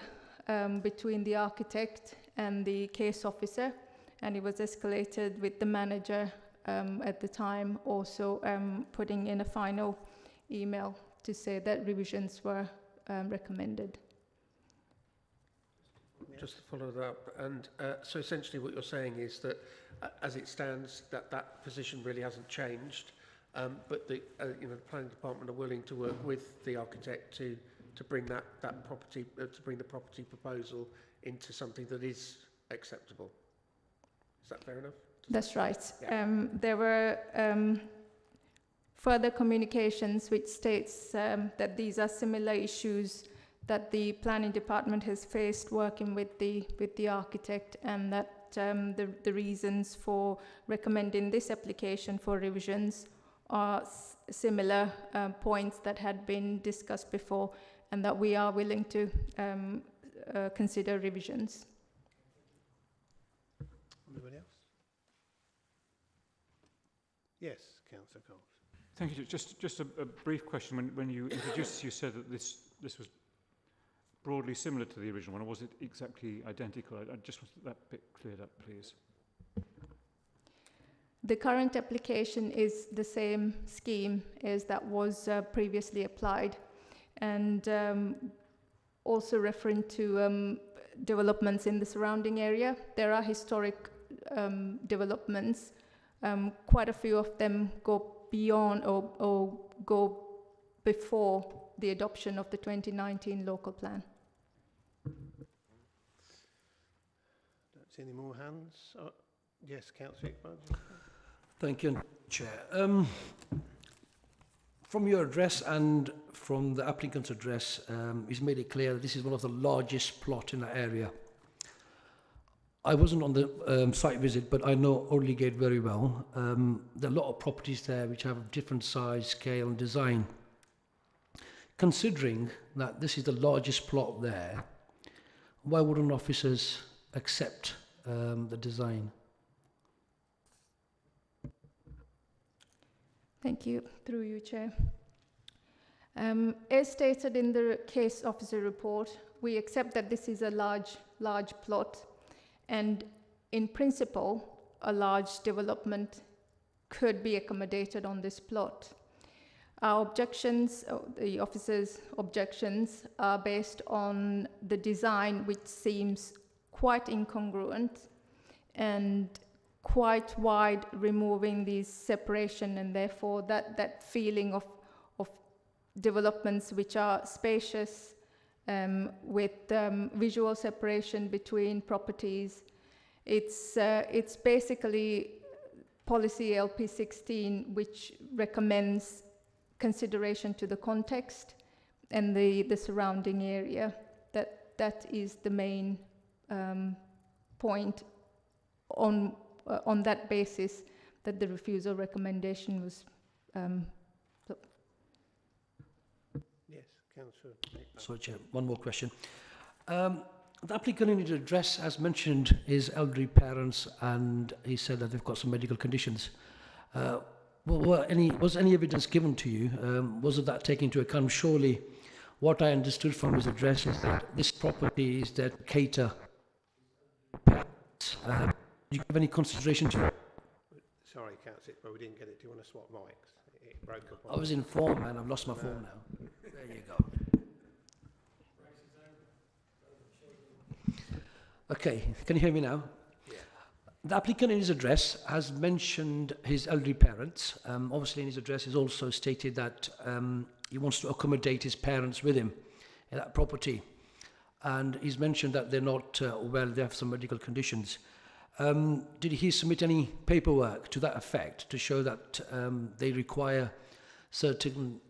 between the architect and the case officer, and it was escalated with the manager at the time, also putting in a final email to say that revisions were recommended. Just to follow that up, and so essentially what you're saying is that as it stands, that position really hasn't changed, but the the planning department are willing to work with the architect to bring that property to bring the property proposal into something that is acceptable. Is that fair enough? That's right. Yeah. There were further communications which states that these are similar issues that the planning department has faced working with the architect, and that the reasons for recommending this application for revisions are similar points that had been discussed before, and that we are willing to consider revisions. Anybody else? Yes, Councillor Coles. Thank you. Just a brief question. When you introduced this, you said that this was broadly similar to the original one, or was it exactly identical? I just want that bit cleared up, please. The current application is the same scheme as that was previously applied, and also referring to developments in the surrounding area. There are historic developments. Quite a few of them go beyond or go before the adoption of the 2019 local plan. Don't see any more hands. Yes, Councillor Iqbal. Thank you, Chair. From your address and from the applicant's address, he's made it clear that this is one of the largest plot in the area. I wasn't on the site visit, but I know Orley very well. There are a lot of properties there which have different size, scale and design. Considering that this is the largest plot there, why wouldn't officers accept the design? Thank you. Through you, Chair. As stated in the case officer report, we accept that this is a large plot, and in principle, a large development could be accommodated on this plot. Our objections, the officers' objections, are based on the design, which seems quite incongruent and quite wide, removing these separation, and therefore that feeling of developments which are spacious, with visual separation between properties. It's basically policy LP16, which recommends consideration to the context and the surrounding area. That is the main point. On that basis, that the refusal recommendation was. Yes, Councillor. Sorry, Chair, one more question. The applicant in his address has mentioned his elderly parents, and he said that they've got some medical conditions. Was any evidence given to you? Was it that taken into account? Surely, what I understood from his address is that this property is there to cater parents. Did you give any consideration to it? Sorry, Councillor, but we didn't get it. Do you want to swap mics? It broke up. I was informed, man. I've lost my phone now. There you go. Okay, can you hear me now? Yeah. The applicant in his address has mentioned his elderly parents. Obviously, in his address, he's also stated that he wants to accommodate his parents with him in that property. And he's mentioned that they're not well, they have some medical conditions. Did he submit any paperwork to that effect to show that they require certain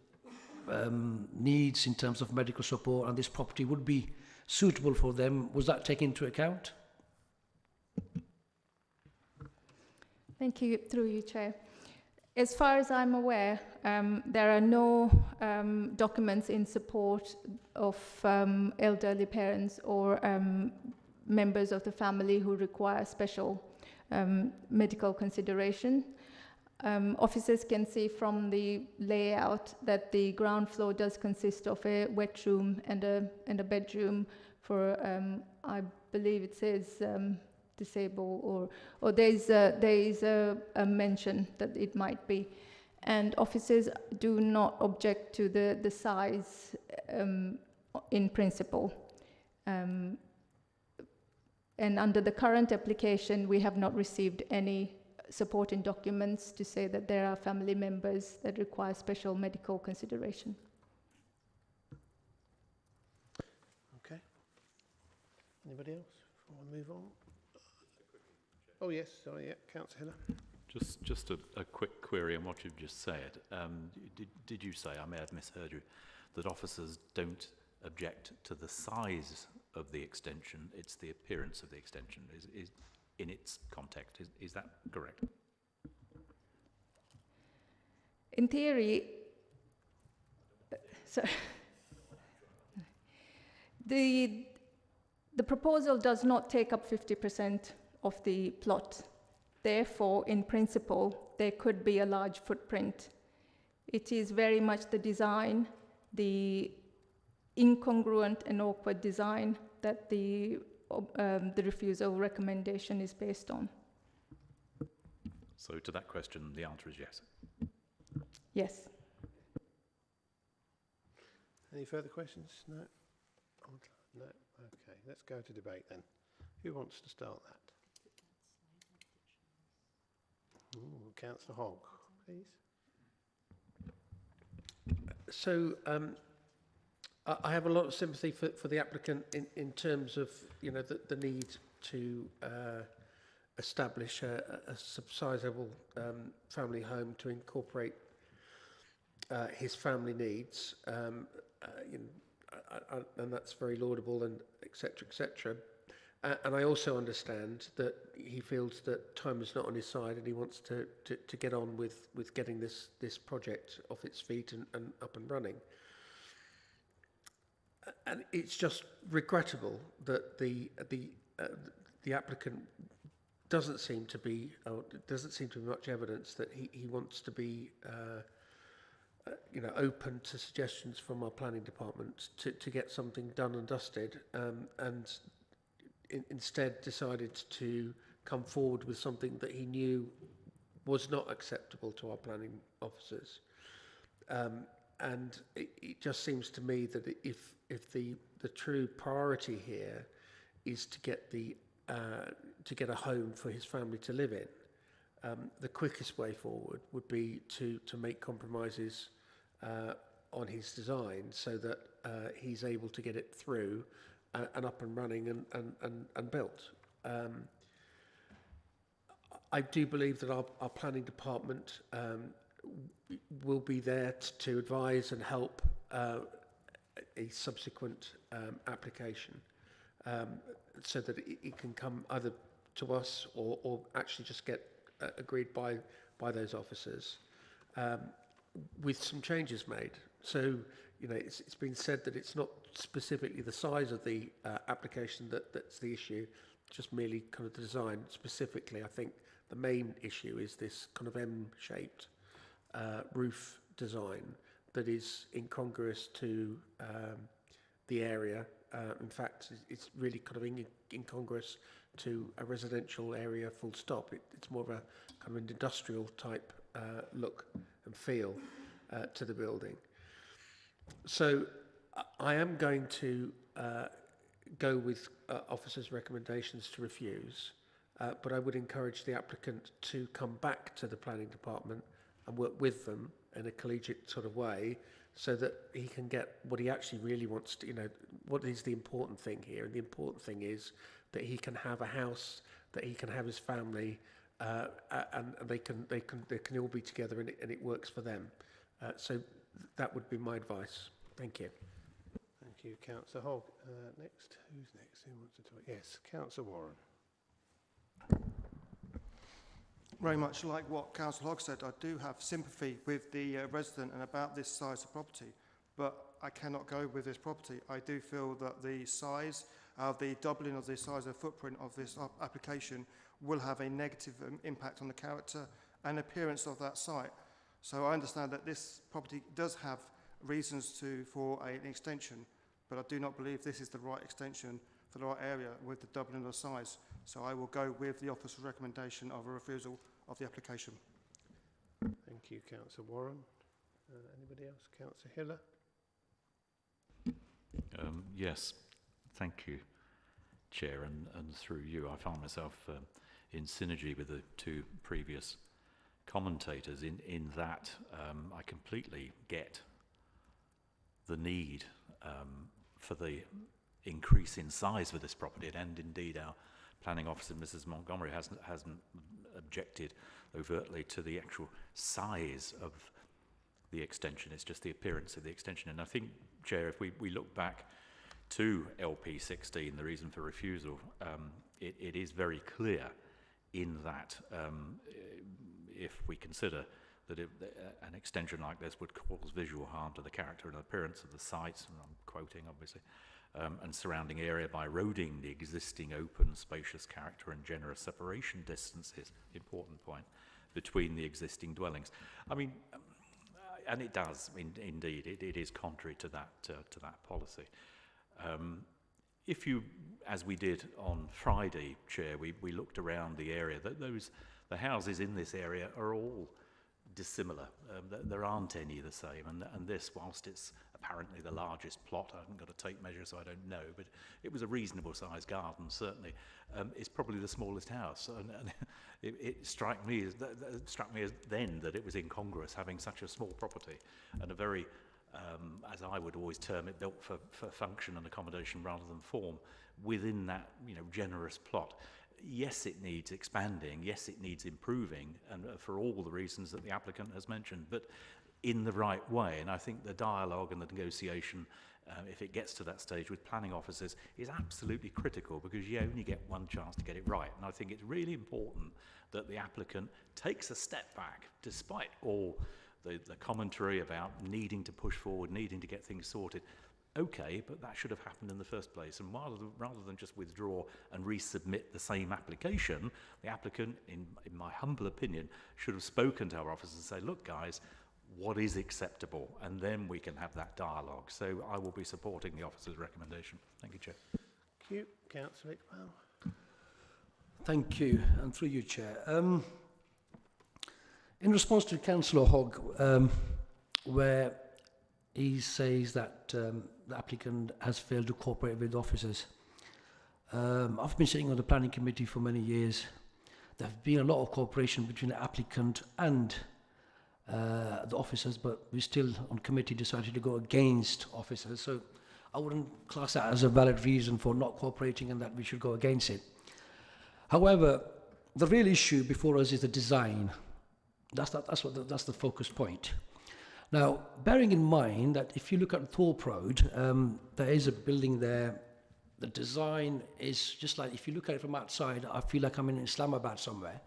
needs in terms of medical support and this property would be suitable for them? Was that taken into account? Thank you. Through you, Chair. As far as I'm aware, there are no documents in support of elderly parents or members of the family who require special medical consideration. Officers can see from the layout that the ground floor does consist of a wet room and a bedroom for, I believe it says disabled, or there is a mention that it might be. And officers do not object to the size in principle. And under the current application, we have not received any supporting documents to say that there are family members that require special medical consideration. Okay. Anybody else before I move on? Oh yes, sorry, yeah, Councillor Hiller. Just a quick query on what you've just said. Did you say, I may have misheard you, that officers don't object to the size of the extension, it's the appearance of the extension, is in its context. Is that correct? In theory, the proposal does not take up 50% of the plot. Therefore, in principle, there could be a large footprint. It is very much the design, the incongruent and awkward design that the refusal recommendation is based on. So to that question, the answer is yes. Yes. Any further questions? No? No? Okay, let's go to debate then. Who wants to start that? Ooh, Councillor Hogg, please. So I have a lot of sympathy for the applicant in terms of, you know, the need to establish a subsidizable family home to incorporate his family needs, you know, and that's very laudable, and etc. etc. And I also understand that he feels that time is not on his side, and he wants to get on with getting this project off its feet and up and running. And it's just regrettable that the applicant doesn't seem to be much evidence that he wants to be you know, open to suggestions from our planning department to get something done and dusted, and instead decided to come forward with something that he knew was not acceptable to our planning officers. And it just seems to me that if the true priority here is to get a home for his family to live in, the quickest way forward would be to make compromises on his design so that he's able to get it through and up and running and built. I do believe that our planning department will be there to advise and help a subsequent application, so that it can come either to us or actually just get agreed by those officers, with some changes made. So, you know, it's been said that it's not specifically the size of the application that's the issue, just merely kind of the design. Specifically, I think the main issue is this kind of M-shaped roof design that is incongruous to the area. In fact, it's really kind of incongruous to a residential area full stop. It's more of a kind of an industrial type look and feel to the building. So I am going to go with officers' recommendations to refuse, but I would encourage the applicant to come back to the planning department and work with them in a collegiate sort of way, so that he can get what he actually really wants to, you know, what is the important thing here. And the important thing is that he can have a house, that he can have his family, and they can all be together, and it works for them. So that would be my advice. Thank you. Thank you, Councillor Hogg. Next, who's next? Who wants to talk? Yes, Councillor Warren. Very much like what Councillor Hogg said, I do have sympathy with the resident and about this size of property, but I cannot go with this property. I do feel that the size of the doubling of the size of footprint of this application will have a negative impact on the character and appearance of that site. So I understand that this property does have reasons for an extension, but I do not believe this is the right extension for the right area with the doubling of the size. So I will go with the officer's recommendation of a refusal of the application. Thank you, Councillor Warren. Anybody else? Councillor Hiller? Yes, thank you, Chair, and through you, I found myself in synergy with the two previous commentators in that I completely get the need for the increase in size for this property, and indeed our planning officer, Mrs. Montgomery, hasn't objected overtly to the actual size of the extension. It's just the appearance of the extension. And I think, Chair, if we look back to LP 16, the reason for refusal, it is very clear in that if we consider that an extension like this would cause visual harm to the character and appearance of the site, and I'm quoting obviously, and surrounding area by eroding the existing open, spacious character and generous separation distances, important point, between the existing dwellings. I mean, and it does, indeed, it is contrary to that policy. If you, as we did on Friday, Chair, we looked around the area, the houses in this area are all dissimilar. There aren't any the same, and this, whilst it's apparently the largest plot, I haven't got a tape measure so I don't know, but it was a reasonable sized garden certainly, it's probably the smallest house, and it struck me as then that it was incongruous having such a small property and a very as I would always term it, built for function and accommodation rather than form within that generous plot. yes, it needs expanding, yes, it needs improving, and for all the reasons that the applicant has mentioned, but in the right way. And I think the dialogue and the negotiation, if it gets to that stage with planning officers, is absolutely critical, because you only get one chance to get it right. And I think it's really important that the applicant takes a step back, despite all the commentary about needing to push forward, needing to get things sorted. Okay, but that should have happened in the first place. And rather than just withdraw and resubmit the same application, the applicant, in my humble opinion, should have spoken to our officers and say, look, guys, what is acceptable? And then we can have that dialogue. So I will be supporting the officer's recommendation. Thank you, Chair. Thank you. Councillor Iqbal. Thank you, and through you, Chair. In response to Councillor Hogg, where he says that the applicant has failed to cooperate with officers. I've been sitting on the planning committee for many years. There have been a lot of cooperation between the applicant and the officers, but we still on committee decided to go against officers. So I wouldn't class that as a valid reason for not cooperating and that we should go against it. However, the real issue before us is the design. That's the focus point. Now, bearing in mind that if you look at Thorpe Road, there is a building there. The design is just like, if you look at it from outside, I feel like I'm in Islamabad somewhere.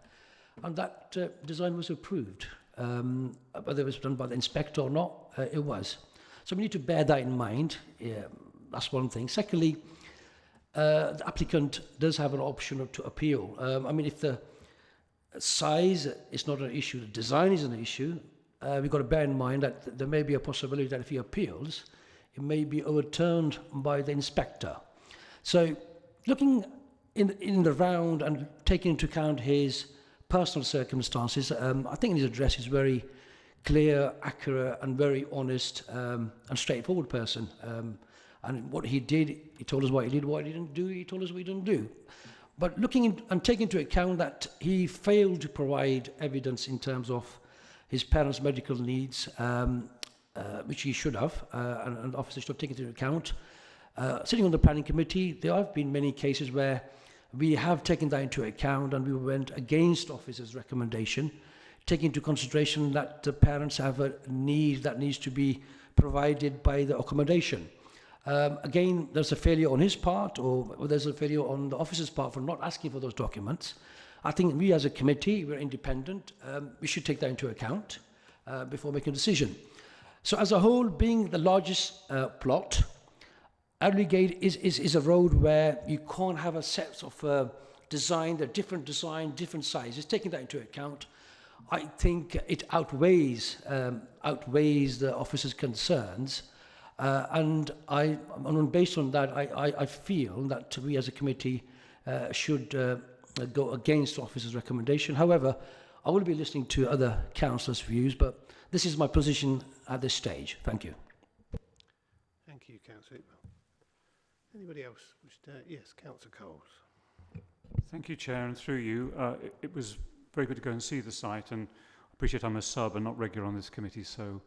And that design was approved. Whether it was done by the inspector or not, it was. So we need to bear that in mind. Yeah, that's one thing. Secondly, the applicant does have an option to appeal. I mean, if the size is not an issue, the design is an issue, we've got to bear in mind that there may be a possibility that if he appeals, it may be overturned by the inspector. So looking in the round and taking into account his personal circumstances, I think his address is very clear, accurate, and very honest and straightforward person. And what he did, he told us what he did, what he didn't do, he told us what he didn't do. But looking and taking into account that he failed to provide evidence in terms of his parents' medical needs, which he should have, and officers should have taken into account. Sitting on the planning committee, there have been many cases where we have taken that into account and we went against officers' recommendation, taking into consideration that the parents have a need that needs to be provided by the accommodation. Again, there's a failure on his part, or there's a failure on the officer's part for not asking for those documents. I think we as a committee, we're independent, we should take that into account before making a decision. So as a whole, being the largest plot, Aldgate is a road where you can't have a set of design, they're different design, different sizes. Taking that into account, I think it outweighs the officer's concerns. And based on that, I feel that we as a committee should go against the officer's recommendation. However, I will be listening to other councillors' views, but this is my position at this stage. Thank you. Thank you, Councillor Iqbal. Anybody else? Yes, Councillor Coles. Thank you, Chair, and through you. It was very good to go and see the site, and I appreciate I'm a sub and not regular on this committee, so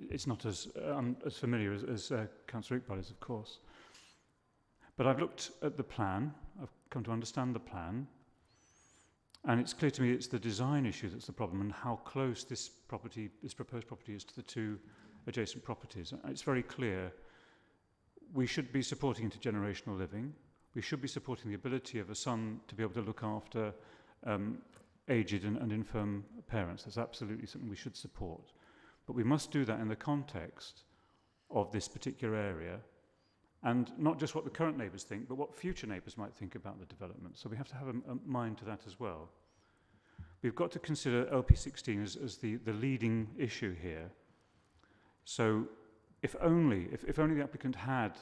it's not as familiar as Councillor Iqbal is, of course. But I've looked at the plan, I've come to understand the plan, and it's clear to me it's the design issue that's the problem and how close this proposed property is to the two adjacent properties. It's very clear we should be supporting intergenerational living. We should be supporting the ability of a son to be able to look after aged and infirm parents. That's absolutely something we should support. But we must do that in the context of this particular area, and not just what the current neighbours think, but what future neighbours might think about the development. So we have to have a mind to that as well. We've got to consider LP16 as the leading issue here. So if only the applicant had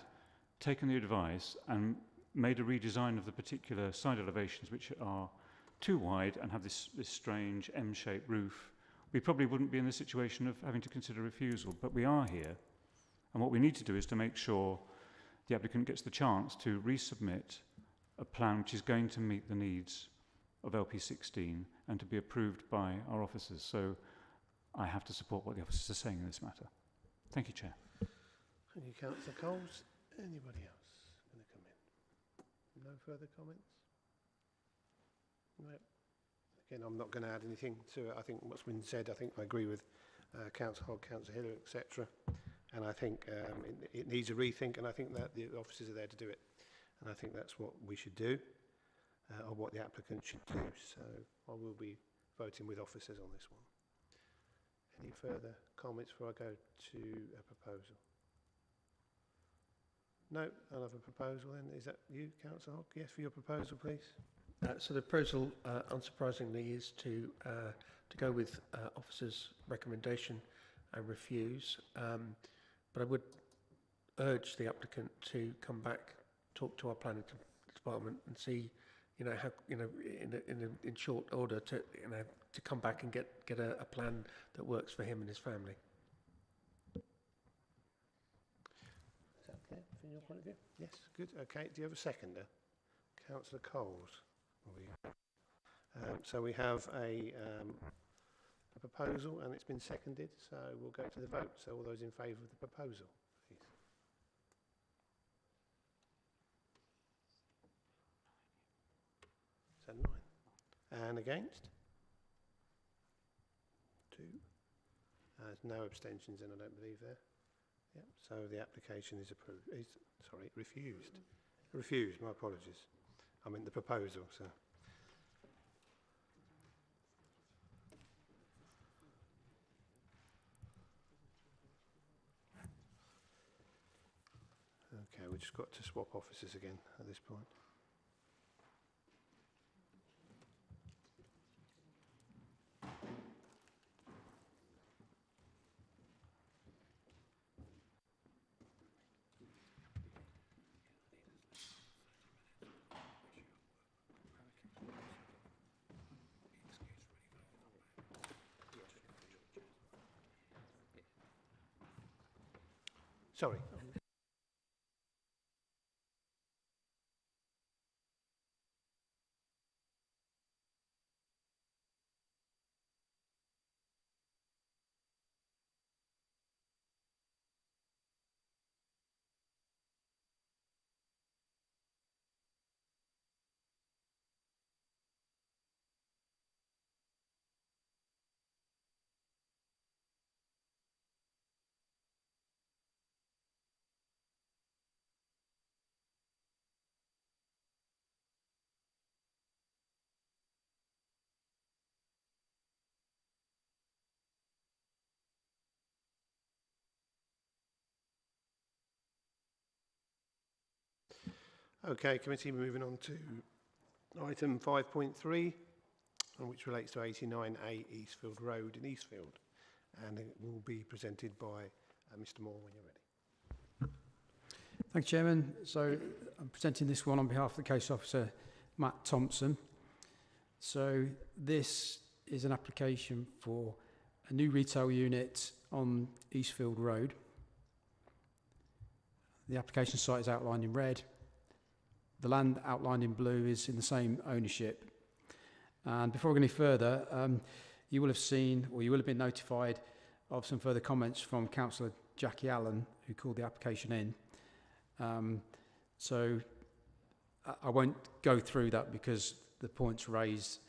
taken the advice and made a redesign of the particular side elevations, which are too wide and have this strange M-shaped roof, we probably wouldn't be in the situation of having to consider refusal. But we are here, and what we need to do is to make sure the applicant gets the chance to resubmit a plan which is going to meet the needs of LP16 and to be approved by our officers. So I have to support what the officers are saying in this matter. Thank you, Chair. Thank you, Councillor Coles. Anybody else going to come in? No further comments? No. Again, I'm not going to add anything to it. I think what's been said, I think I agree with Councillor Hogg, Councillor Hiller, etc. And I think it needs a rethink, and I think that the officers are there to do it. And I think that's what we should do, or what the applicant should do. So I will be voting with officers on this one. Any further comments before I go to a proposal? No, I'll have a proposal then. Is that you, Councillor Hogg? Yes, for your proposal, please. So the proposal, unsurprisingly, is to go with officers' recommendation and refuse. But I would urge the applicant to come back, talk to our planning department, and see, you know, how, you know, in short order to, you know, to come back and get a plan that works for him and his family. Is that clear from your point of view? Yes, good. Okay. Do you have a seconder? Councillor Coles. So we have a proposal, and it's been seconded, so we'll go to the vote. So all those in favour of the proposal, please. So 9. And against? 2. There's no abstentions, and I don't believe there. Yep. So the application is approved. Refused. Refused. My apologies. I meant the proposal. So. Okay, we've just got to swap officers again at this point. Sorry. Okay, committee, moving on to item 5.3, which relates to 89A Eastfield Road in Eastfield, and it will be presented by Mr. Moore when you're ready. Thank you, Chairman. So I'm presenting this one on behalf of the case officer, Matt Thompson. So this is an application for a new retail unit on Eastfield Road. The application site is outlined in red. The land outlined in blue is in the same ownership. And before I go any further, you will have seen, or you will have been notified of some further comments from Councillor Jackie Allen, who called the application in. So I won't go through that because the points raised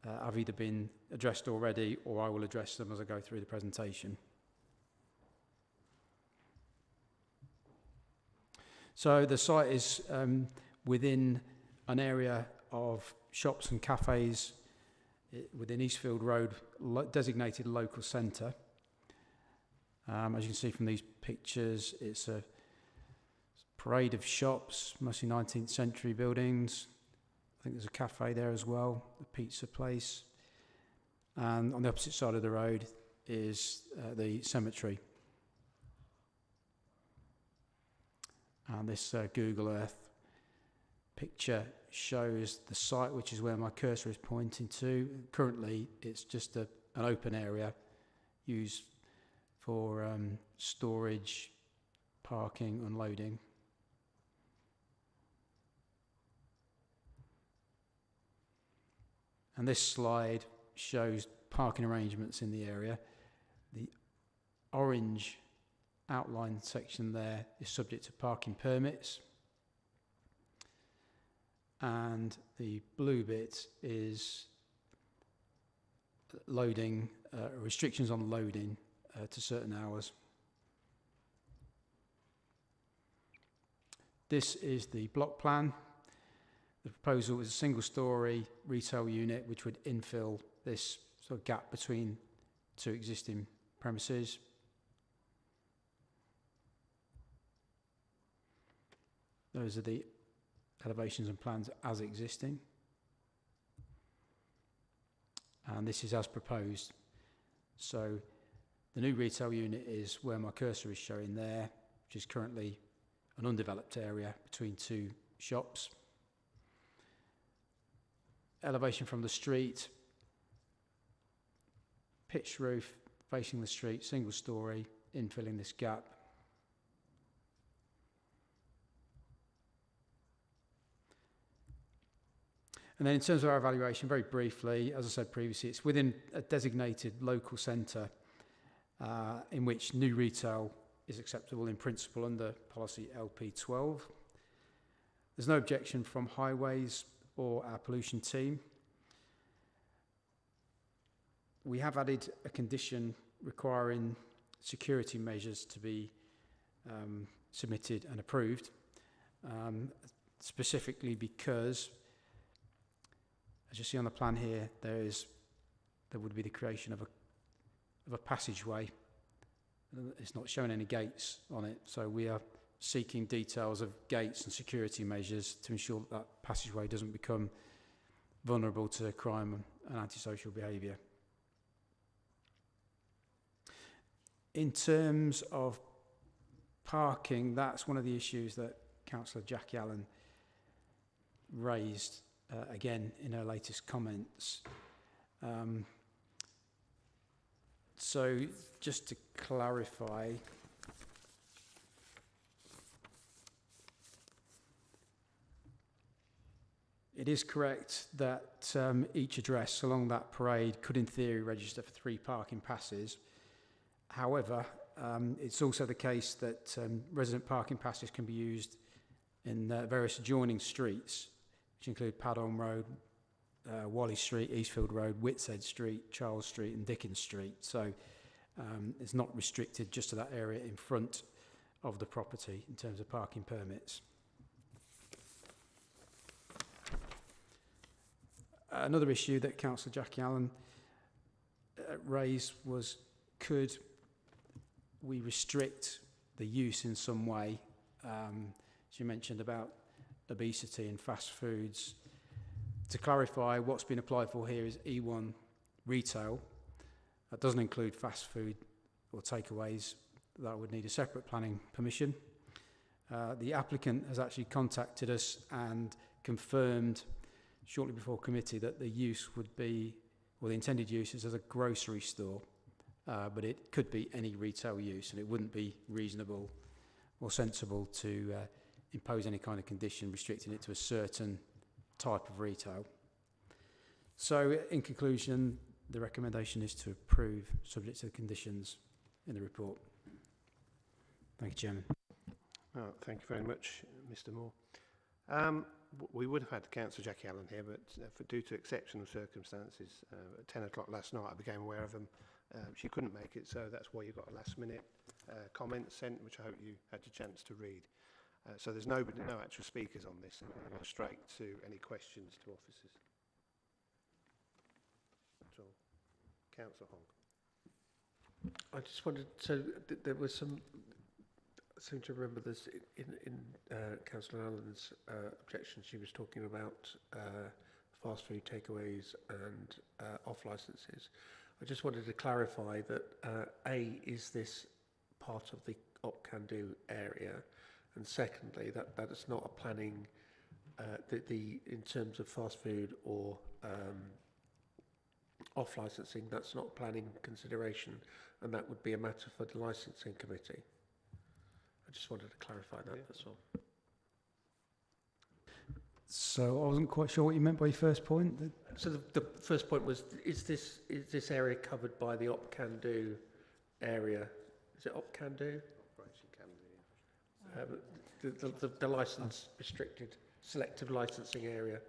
have either been addressed already, or I will address them as I go through the presentation. So the site is within an area of shops and cafes within Eastfield Road, designated local centre. As you can see from these pictures, it's a parade of shops, mostly 19th century buildings. I think there's a cafe there as well, a pizza place. And on the opposite side of the road is the cemetery. And this Google Earth picture shows the site, which is where my cursor is pointing to. Currently, it's just an open area used for storage, parking, unloading. And this slide shows parking arrangements in the area. The orange outlined section there is subject to parking permits. and the blue bit is loading, restrictions on loading to certain hours. This is the block plan. The proposal is a single-storey retail unit which would infill this sort of gap between two existing premises. Those are the elevations and plans as existing. And this is as proposed. So the new retail unit is where my cursor is showing there, which is currently an undeveloped area between two shops. Elevation from the street, pitched roof facing the street, single storey, infilling this gap. And then in terms of our evaluation, very briefly, as I said previously, it's within a designated local centre in which new retail is acceptable in principle under policy LP12. There's no objection from highways or our pollution team. We have added a condition requiring security measures to be submitted and approved, specifically because, as you see on the plan here, there would be the creation of a passageway. It's not showing any gates on it, so we are seeking details of gates and security measures to ensure that that passageway doesn't become vulnerable to crime and antisocial behaviour. In terms of parking, that's one of the issues that Councillor Jackie Allen raised again in her latest comments. So just to clarify, it is correct that each address along that parade could in theory register for 3 parking passes. However, it's also the case that resident parking passes can be used in various adjoining streets, which include Padholm Road, Wally Street, Eastfield Road, Whitshead Street, Charles Street and Dickens Street. So it's not restricted just to that area in front of the property in terms of parking permits. Another issue that Councillor Jackie Allen raised was, could we restrict the use in some way? She mentioned about obesity and fast foods. To clarify, what's been applied for here is E1 retail. That doesn't include fast food or takeaways. That would need a separate planning permission. The applicant has actually contacted us and confirmed shortly before committee that the use would be, or the intended use is as a grocery store, but it could be any retail use, and it wouldn't be reasonable or sensible to impose any kind of condition restricting it to a certain type of retail. So in conclusion, the recommendation is to approve subject to the conditions in the report. Thank you, Chairman. Oh, thank you very much, Mr. Moore. We would have had Councillor Jackie Allen here, but due to exceptional circumstances, at 10 o'clock last night I became aware of them. She couldn't make it, so that's why you got a last-minute comment sent, which I hope you had a chance to read. So there's no actual speakers on this. We'll go straight to any questions to officers. That's all. Councillor Hogg. I just wanted, so there was some, I seem to remember this in Councillor Allen's objection. She was talking about fast food takeaways and off licences. I just wanted to clarify that A, is this part of the op-can-do area? And secondly, that it's not a planning, in terms of fast food or off licensing, that's not a planning consideration, and that would be a matter for the licensing committee. I just wanted to clarify that, that's all. So I wasn't quite sure what you meant by your first point. So the first point was, is this area covered by the op-can-do area? Is it op-can-do? Operation can do, yeah. The licence restricted selective licensing area.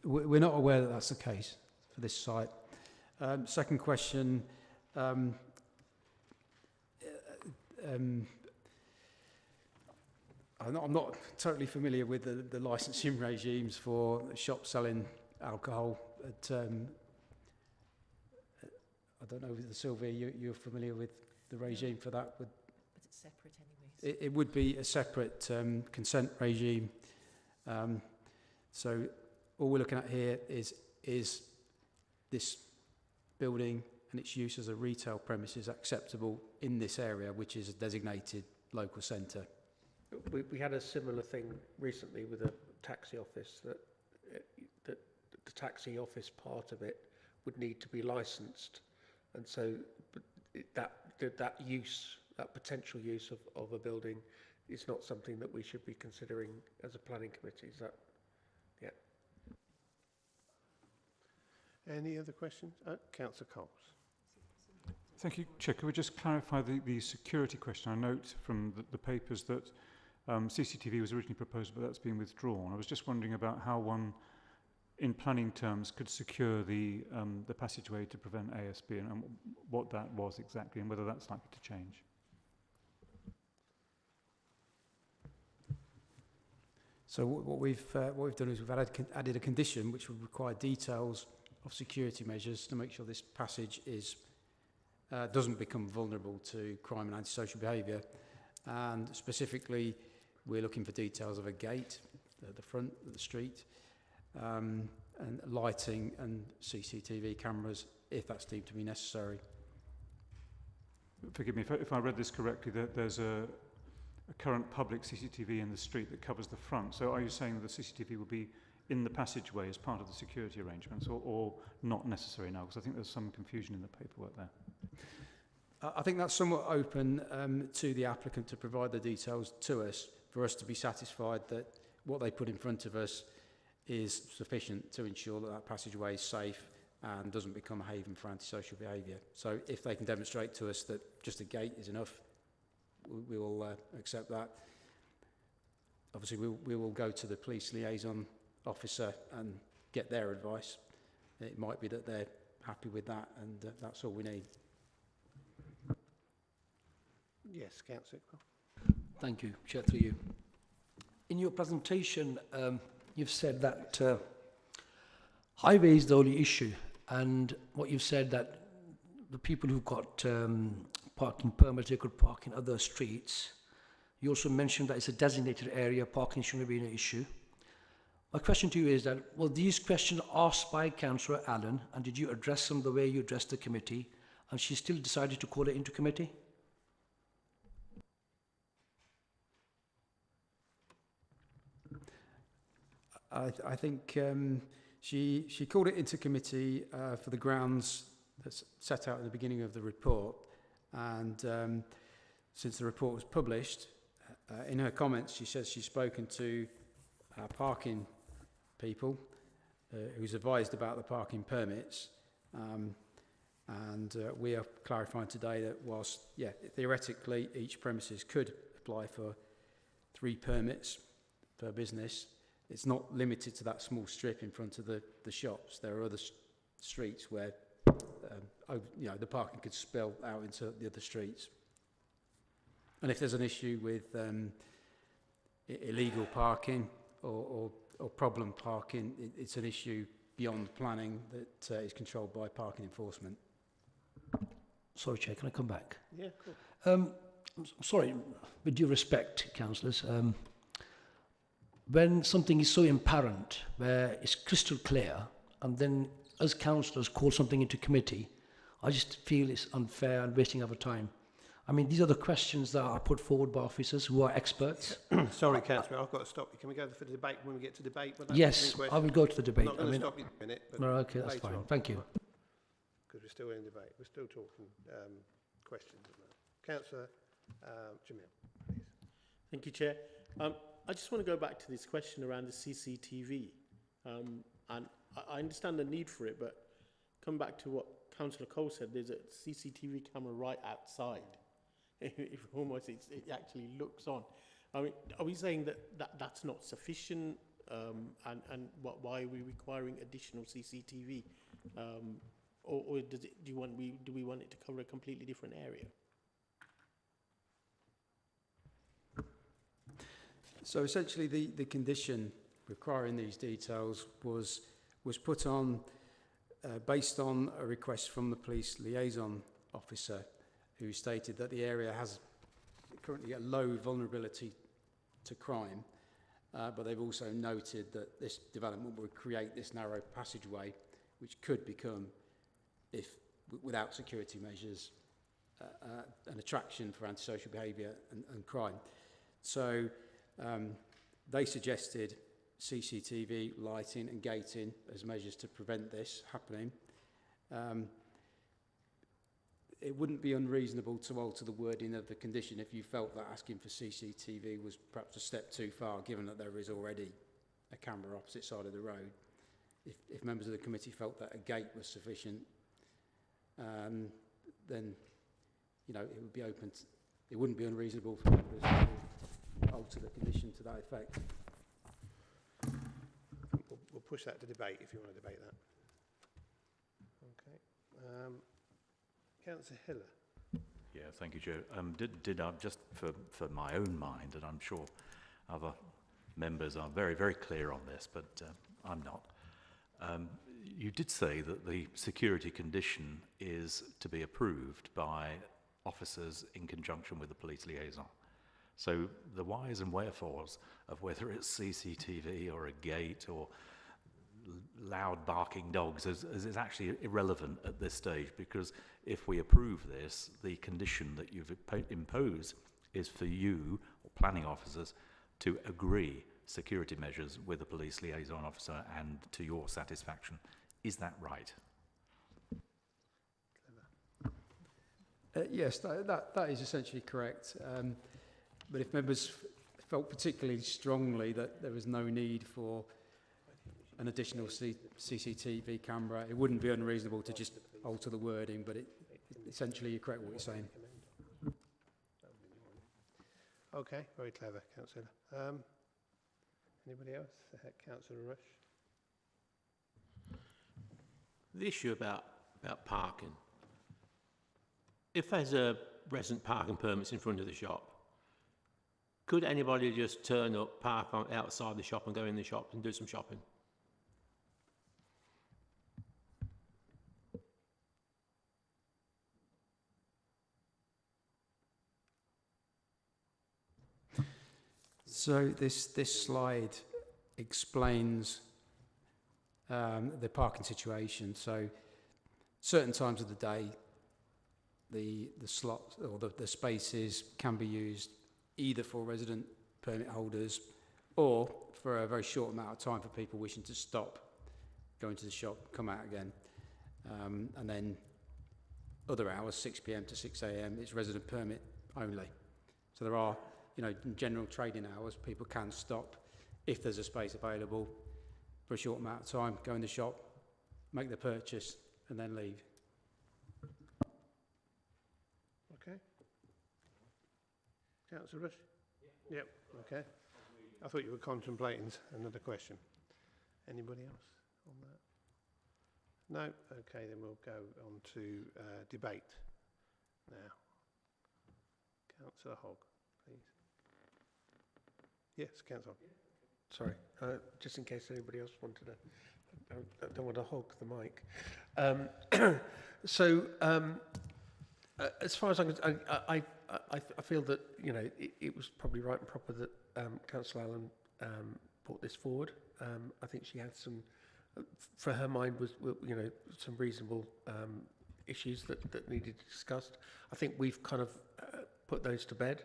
We're not aware that that's the case for this site. Second question, I'm not totally familiar with the licensing regimes for shops selling alcohol. But, I don't know, Sylvia, you're familiar with the regime for that? But it's separate anyway. It would be a separate consent regime. So all we're looking at here is this building and its use as a retail premises acceptable in this area, which is a designated local centre. We had a similar thing recently with a taxi office that the taxi office part of it would need to be licensed, and so that use, that potential use of a building, is not something that we should be considering as a planning committee. Is that, yeah? Any other questions? Councillor Coles. Thank you, Chair. Could we just clarify the security question? I note from the papers that CCTV was originally proposed, but that's been withdrawn. I was just wondering about how one, in planning terms, could secure the passageway to prevent ASB and what that was exactly and whether that's likely to change. So what we've done is we've added a condition which would require details of security measures to make sure this passage doesn't become vulnerable to crime and antisocial behaviour. And specifically, we're looking for details of a gate at the front of the street, and lighting and CCTV cameras if that's deemed to be necessary. Forgive me, if I read this correctly, that there's a current public CCTV in the street that covers the front. So are you saying that the CCTV will be in the passageway as part of the security arrangements, or not necessary now? Because I think there's some confusion in the paperwork there. I think that's somewhat open to the applicant to provide the details to us, for us to be satisfied that what they put in front of us is sufficient to ensure that that passageway is safe and doesn't become a haven for antisocial behaviour. So if they can demonstrate to us that just a gate is enough, we will accept that. Obviously, we will go to the police liaison officer and get their advice. It might be that they're happy with that, and that's all we need. Yes, Councillor. Thank you, Chair, through you. In your presentation, you've said that highway is the only issue, and what you've said that the people who've got parking permits, they could park in other streets. You also mentioned that it's a designated area, parking shouldn't be an issue. My question to you is that, were these questions asked by Councillor Allen, and did you address them the way you addressed the committee, and she still decided to call it into committee? I think she called it into committee for the grounds that's set out at the beginning of the report, and since the report was published, in her comments she says she's spoken to our parking people who's advised about the parking permits, and we are clarifying today that whilst, yeah, theoretically each premises could apply for 3 permits per business, it's not limited to that small strip in front of the shops. There are other streets where the parking could spill out into the other streets. And if there's an issue with illegal parking or problem parking, it's an issue beyond planning that is controlled by parking enforcement. Sorry, Chair, can I come back? Yeah, cool. I'm sorry, with due respect, councillors, when something is so apparent, where it's crystal clear, and then as councillors call something into committee, I just feel it's unfair and wasting our time. I mean, these are the questions that are put forward by officers who are experts. Sorry, Councillor, I've got to stop you. Can we go for the debate when we get to debate? Yes, I will go to the debate. I'm not going to stop you in a minute. But no, okay, that's fine. Thank you. Because we're still in debate. We're still talking questions. Councillor Jamil, please. Thank you, Chair. I just want to go back to this question around the CCTV. And I understand the need for it, but come back to what Councillor Cole said, there's a CCTV camera right outside. if almost it actually looks on. I mean, are we saying that's not sufficient? And why are we requiring additional CCTV? Or do we want it to cover a completely different area? So essentially the condition requiring these details was put on based on a request from the police liaison officer, who stated that the area has currently a low vulnerability to crime, but they've also noted that this development would create this narrow passageway, which could become, if without security measures, an attraction for antisocial behaviour and crime. So they suggested CCTV, lighting and gating as measures to prevent this happening. It wouldn't be unreasonable to alter the wording of the condition if you felt that asking for CCTV was perhaps a step too far, given that there is already a camera opposite side of the road. If members of the committee felt that a gate was sufficient, then it would be open. It wouldn't be unreasonable for members to alter the condition to that effect. We'll push that to debate if you want to debate that. Okay. Councillor Hiller. Yeah, thank you, Joe. Did I, just for my own mind, and I'm sure other members are very, very clear on this, but I'm not. You did say that the security condition is to be approved by officers in conjunction with the police liaison. So the whys and wherefores of whether it's CCTV or a gate or loud barking dogs is actually irrelevant at this stage, because if we approve this, the condition that you've imposed is for you, or planning officers, to agree security measures with the police liaison officer and to your satisfaction. Is that right? Yes, that is essentially correct. But if members felt particularly strongly that there was no need for an additional CCTV camera, it wouldn't be unreasonable to just alter the wording, but essentially you're correct what you're saying. Okay, very clever, Councillor. Anybody else? Councillor Rush. The issue about parking. If there's a resident parking permits in front of the shop, could anybody just turn up, park outside the shop and go in the shop and do some shopping? So this slide explains the parking situation. So certain times of the day, the slots or the spaces can be used either for resident permit holders or for a very short amount of time for people wishing to stop, go into the shop, come out again. And then other hours, 6 p.m. to 6 a.m, it's resident permit only. So there are, in general trading hours, people can stop if there's a space available for a short amount of time, go in the shop, make the purchase, and then leave. Okay. Councillor Rush? Yeah. Yep, okay. I thought you were contemplating another question. Anybody else on that? No? Okay, then we'll go on to debate now. Councillor Hogg, please. Yes, Councillor Hogg. Sorry, just in case anybody else wanted to, I don't want to hog the mic. As far as I feel that it was probably right and proper that Councillor Allen brought this forward. I think she had some, for her mind, was some reasonable issues that needed to be discussed. I think we've kind of put those to bed.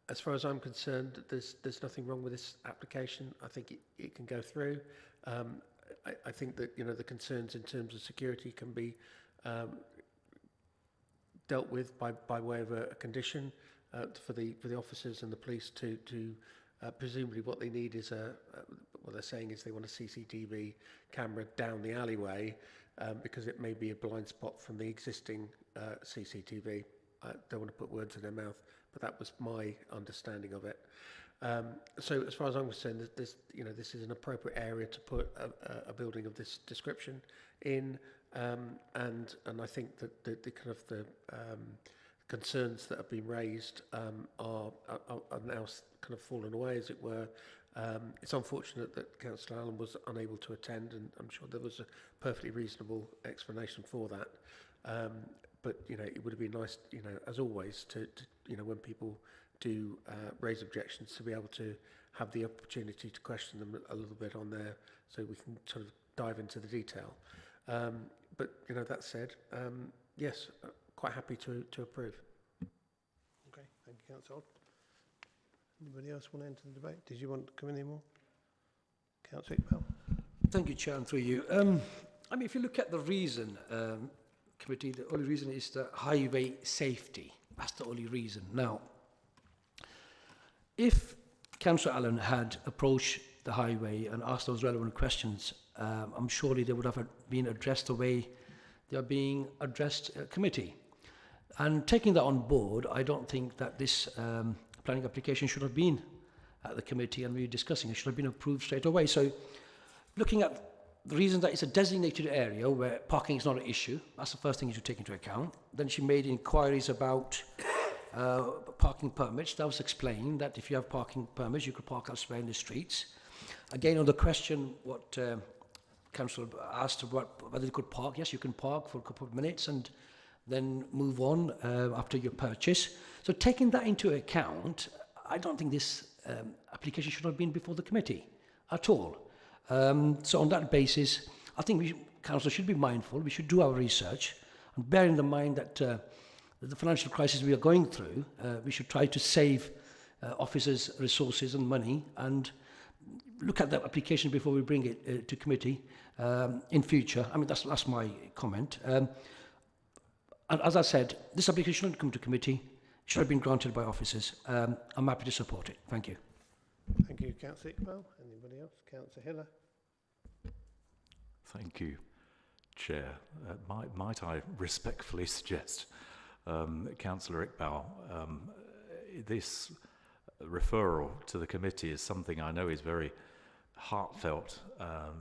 As far as I'm concerned, there's nothing wrong with this application. I think it can go through. I think that the concerns in terms of security can be dealt with by way of a condition for the officers and the police to presumably what they need is what they're saying is they want a CCTV camera down the alleyway because it may be a blind spot from the existing CCTV. I don't want to put words in their mouth, but that was my understanding of it. So as far as I'm concerned, this is an appropriate area to put a building of this description in, and I think that the kind of the concerns that have been raised are now kind of fallen away, as it were. It's unfortunate that Councillor Allen was unable to attend, and I'm sure there was a perfectly reasonable explanation for that. But it would have been nice, as always, to when people do raise objections, to be able to have the opportunity to question them a little bit on there, so we can sort of dive into the detail. But that said, yes, quite happy to approve. Okay, thank you, Councillor. Anybody else want to enter the debate? Did you want to come in anymore? Councillor Iqbal. Thank you, Chair, and through you. I mean, if you look at the reason, committee, the only reason is the highway safety. That's the only reason. Now, if Councillor Allen had approached the highway and asked those relevant questions, I'm sure they would have been addressed the way they are being addressed at committee. And taking that on board, I don't think that this planning application should have been at the committee and we were discussing it. Should have been approved straight away. So looking at the reason that it's a designated area where parking is not an issue, that's the first thing you should take into account. Then she made inquiries about parking permits. That was explained that if you have parking permits, you could park elsewhere in the streets. Again, on the question, what Council asked about whether you could park, yes, you can park for a couple of minutes and then move on after your purchase. So taking that into account, I don't think this application should have been before the committee at all. So on that basis, I think Council should be mindful. We should do our research and bearing in mind that the financial crisis we are going through, we should try to save officers' resources and money and look at the application before we bring it to committee in future. I mean, that's my comment. And as I said, this application shouldn't come to committee. It should have been granted by officers. I'm happy to support it. Thank you. Thank you, Councillor Iqbal. Anybody else? Councillor Hiller. Thank you, Chair. Might I respectfully suggest, Councillor Iqbal, this referral to the committee is something I know is very heartfelt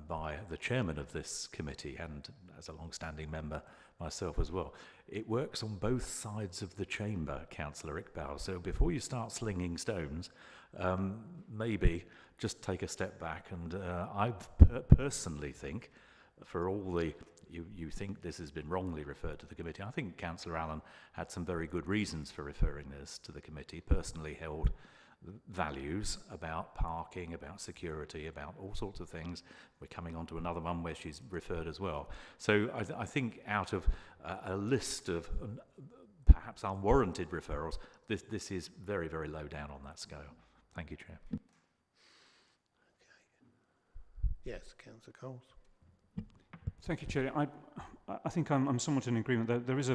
by the chairman of this committee and as a long-standing member myself as well. It works on both sides of the chamber, Councillor Iqbal, so before you start slinging stones, maybe just take a step back. And I personally think, for all the you think this has been wrongly referred to the committee, I think Councillor Allen had some very good reasons for referring this to the committee, personally held values about parking, about security, about all sorts of things. We're coming on to another one where she's referred as well. So I think out of a list of perhaps unwarranted referrals, this is very, very low down on that scale. Thank you, Chair. Okay. Yes, Councillor Coles. Thank you, Chair. I think I'm somewhat in agreement. There is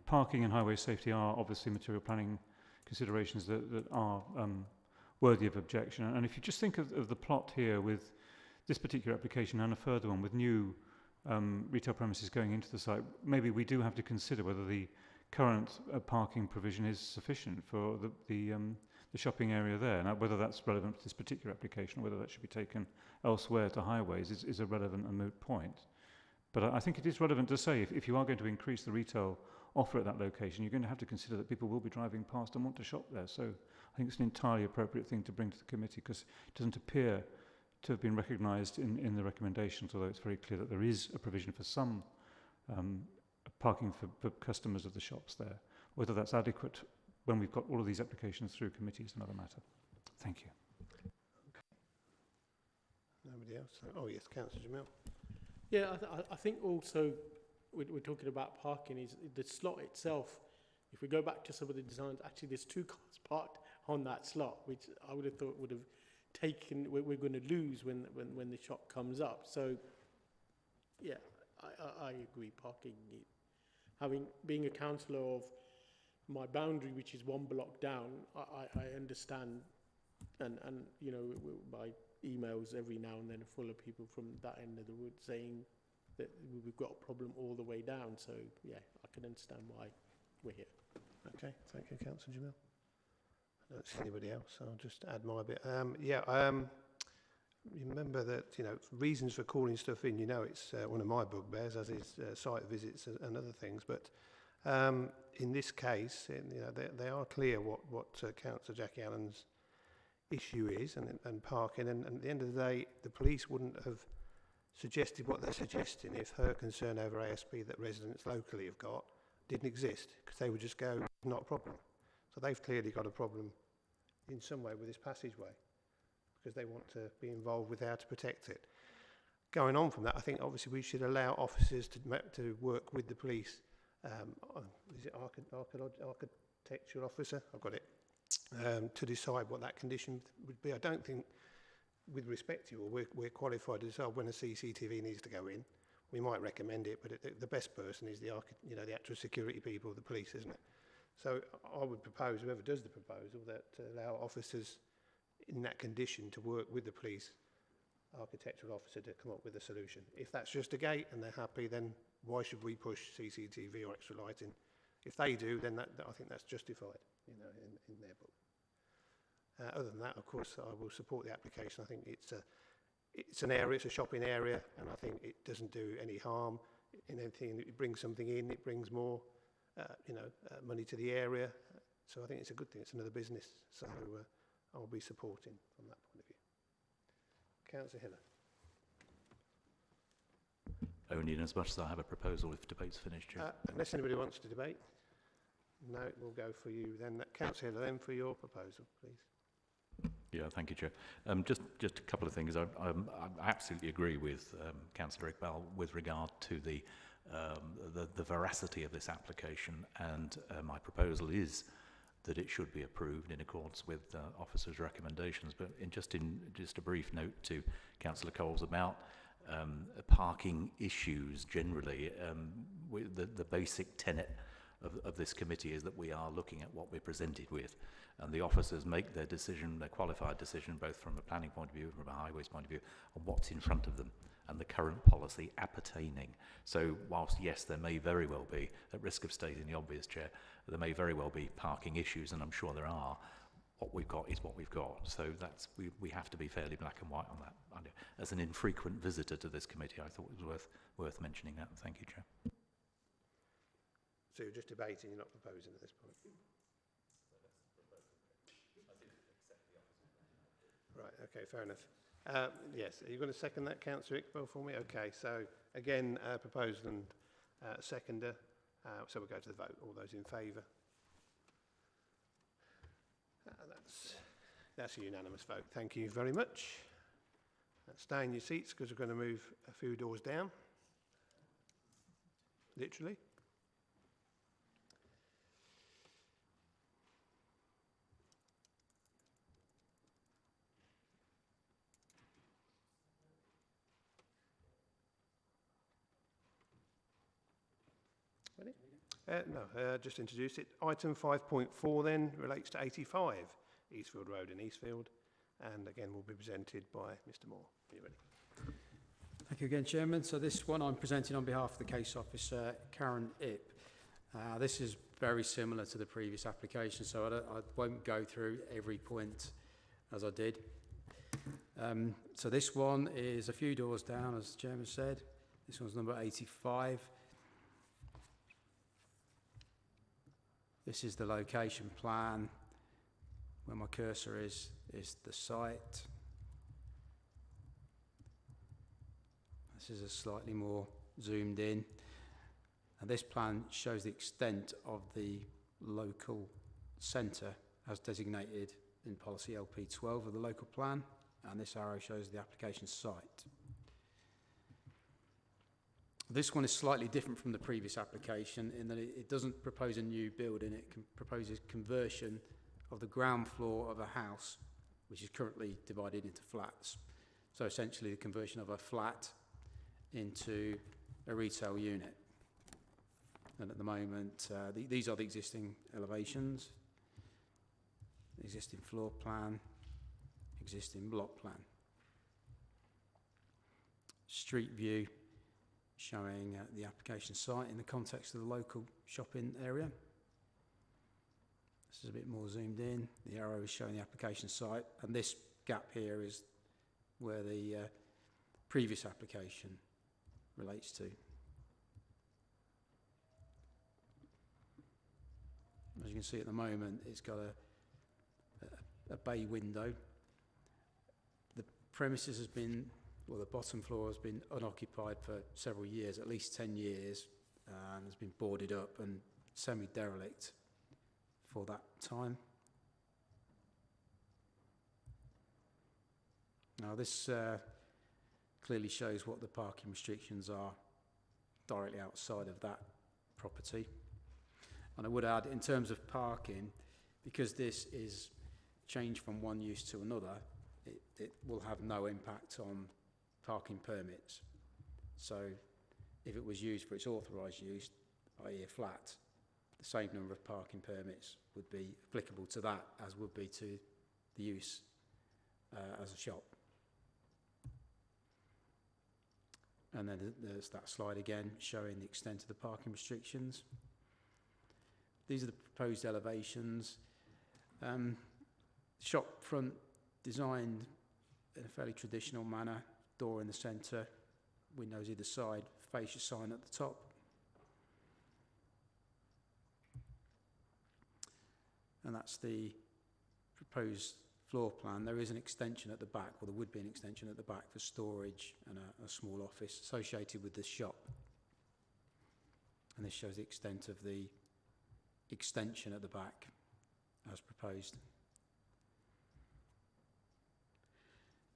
parking and highway safety are obviously material planning considerations that are worthy of objection. And if you just think of the plot here with this particular application and a further one with new retail premises going into the site, maybe we do have to consider whether the current parking provision is sufficient for the shopping area there. Now, whether that's relevant to this particular application or whether that should be taken elsewhere to highways is a relevant and moot point. But I think it is relevant to say if you are going to increase the retail offer at that location, you're going to have to consider that people will be driving past and want to shop there. So I think it's an entirely appropriate thing to bring to the committee because it doesn't appear to have been recognised in the recommendations, although it's very clear that there is a provision for some parking for customers of the shops there. Whether that's adequate when we've got all of these applications through committee is another matter. Thank you. Okay. Nobody else? Oh yes, Councillor Jamil. Yeah, I think also we're talking about parking is the slot itself. If we go back to some of the designs, actually there's 2 cars parked on that slot, which I would have thought would have taken, we're going to lose when the shop comes up. So yeah, I agree. Parking, being a councillor of my boundary, which is 1 block down, I understand, and you know, my emails every now and then are full of people from that end of the wood saying that we've got a problem all the way down. So yeah, I can understand why we're here. Okay, thank you, Councillor Jamil. I don't see anybody else, so I'll just add my bit. You remember that, you know, reasons for calling stuff in, you know, it's one of my bugbears, as is site visits and other things, but in this case, you know, they are clear what Councillor Jackie Allen's issue is and parking, and at the end of the day, the police wouldn't have suggested what they're suggesting if her concern over ASP that residents locally have got didn't exist, because they would just go, not a problem. So they've clearly got a problem in some way with this passageway, because they want to be involved with how to protect it. Going on from that, I think obviously we should allow officers to work with the police. Is it architectural officer? I've got it. To decide what that condition would be. I don't think, with respect to you, we're qualified to decide when a CCTV needs to go in. We might recommend it, but the best person is the actual security people, the police, isn't it? So I would propose, whoever does the proposal, that allow officers in that condition to work with the police architectural officer to come up with a solution. If that's just a gate and they're happy, then why should we push CCTV or extra lighting? If they do, then I think that's justified, you know, in their book. Other than that, of course, I will support the application. I think it's an area, it's a shopping area, and I think it doesn't do any harm in anything. It brings something in, it brings more, money to the area. So I think it's a good thing. It's another business. So I'll be supporting from that point of view. Councillor Hiller. Only in as much as I have a proposal if debate's finished. Unless anybody wants to debate. No, we'll go for you then. Councillor Hiller, then for your proposal, please. Yeah, thank you, Chair. Just a couple of things. I absolutely agree with Councillor Iqbal with regard to the veracity of this application, and my proposal is that it should be approved in accordance with officers' recommendations. But just a brief note to Councillor Coles about parking issues generally. The basic tenet of this committee is that we are looking at what we're presented with, and the officers make their decision, their qualified decision, both from a planning point of view, from a highways point of view, on what's in front of them and the current policy appertaining. So whilst, yes, there may very well be, at risk of stating the obvious, Chair, there may very well be parking issues, and I'm sure there are, what we've got is what we've got. So we have to be fairly black and white on that. As an infrequent visitor to this committee, I thought it was worth mentioning that. Thank you, Chair. So you're just debating, you're not proposing at this point? Right, okay, fair enough. Yes, are you going to second that, Councillor Iqbal, for me? Okay, so again, proposed and seconder. So we'll go to the vote. All those in favour? That's a unanimous vote. Thank you very much. Stay in your seats because we're going to move a few doors down. Literally. No, just introduce it. Item 5.4 then relates to 85 Eastfield Road in Eastfield, and again will be presented by Mr. Moore. Are you ready? Thank you again, Chairman. So this one I'm presenting on behalf of the case officer, Karen Ip. This is very similar to the previous application, so I won't go through every point as I did. So this one is a few doors down, as the Chairman said. This one's number 85. This is the location plan. Where my cursor is the site. This is a slightly more zoomed in. And this plan shows the extent of the local centre as designated in policy LP12 of the local plan. And this arrow shows the application site. This one is slightly different from the previous application in that it doesn't propose a new building, it proposes conversion of the ground floor of a house, which is currently divided into flats. So essentially the conversion of a flat into a retail unit. And at the moment, these are the existing elevations, existing floor plan, existing block plan. Street view showing the application site in the context of the local shopping area This is a bit more zoomed in. The arrow is showing the application site, and this gap here is where the previous application relates to. As you can see at the moment, it's got a bay window. The premises has been, well, the bottom floor has been unoccupied for several years, at least 10 years, and has been boarded up and semi-derelict for that time. Now this clearly shows what the parking restrictions are directly outside of that property. And I would add, in terms of parking, because this is changed from one use to another, it will have no impact on parking permits. So if it was used for its authorised use, i.e. a flat, the same number of parking permits would be applicable to that as would be to the use as a shop. And then there's that slide again showing the extent of the parking restrictions. These are the proposed elevations. Shop front designed in a fairly traditional manner, door in the centre, windows either side, fascia sign at the top. And that's the proposed floor plan. There is an extension at the back, or there would be an extension at the back for storage and a small office associated with this shop. And this shows the extent of the extension at the back as proposed.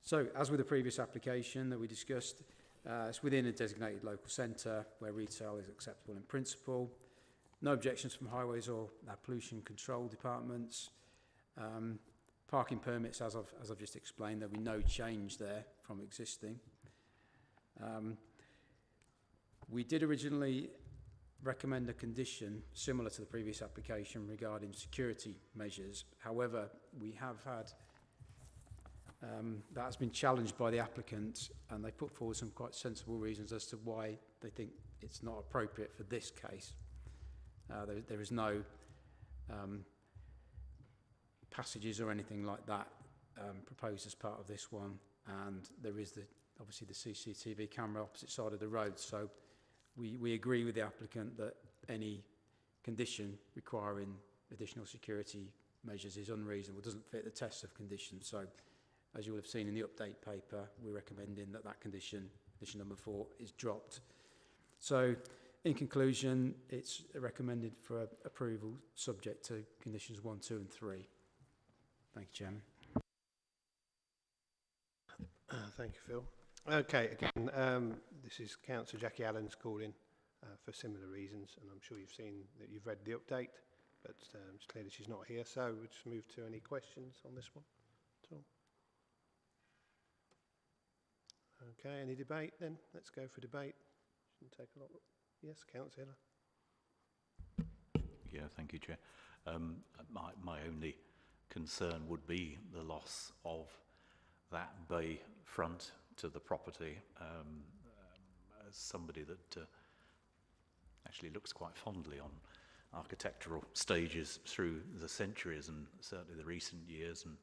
So, as with the previous application that we discussed, it's within a designated local centre where retail is acceptable in principle. No objections from highways or pollution control departments. Parking permits, as I've just explained, there'll be no change there from existing. We did originally recommend a condition similar to the previous application regarding security measures. However, we have had that has been challenged by the applicant, and they put forward some quite sensible reasons as to why they think it's not appropriate for this case. There is no passages or anything like that proposed as part of this one, and there is obviously the CCTV camera opposite side of the road. So we agree with the applicant that any condition requiring additional security measures is unreasonable, doesn't fit the test of conditions. So, as you will have seen in the update paper, we're recommending that condition number 4, is dropped. So, in conclusion, it's recommended for approval subject to conditions 1, 2 and 3. Thank you, Chairman. Thank you, Phil. Okay, again, this is Councillor Jackie Allen's calling for similar reasons, and I'm sure you've seen that you've read the update, but it's clear that she's not here, so we'll just move to any questions on this one at all. Okay, any debate then? Let's go for debate. Shouldn't take a lot. Yes, Councillor. Yeah, thank you, Chair. My only concern would be the loss of that bay front to the property. As somebody that actually looks quite fondly on architectural stages through the centuries, and certainly the recent years and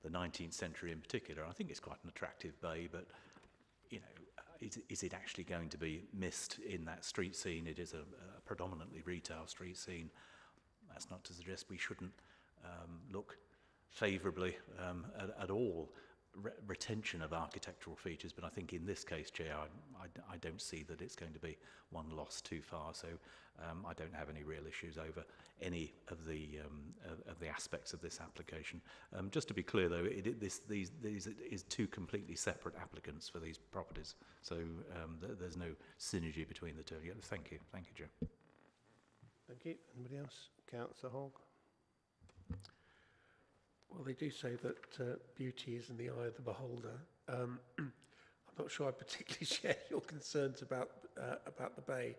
the 19th century in particular, I think it's quite an attractive bay, but you know, is it actually going to be missed in that street scene? It is a predominantly retail street scene. That's not to suggest we shouldn't look favourably at all retention of architectural features, but I think in this case, Chair, I don't see that it's going to be one loss too far. So I don't have any real issues over any of the aspects of this application. Just to be clear, though, these is 2 completely separate applicants for these properties, so there's no synergy between the 2. Yeah, thank you, Chair. Thank you. Anybody else? Councillor Hogg. Well, they do say that beauty is in the eye of the beholder. I'm not sure I particularly share your concerns about the bay,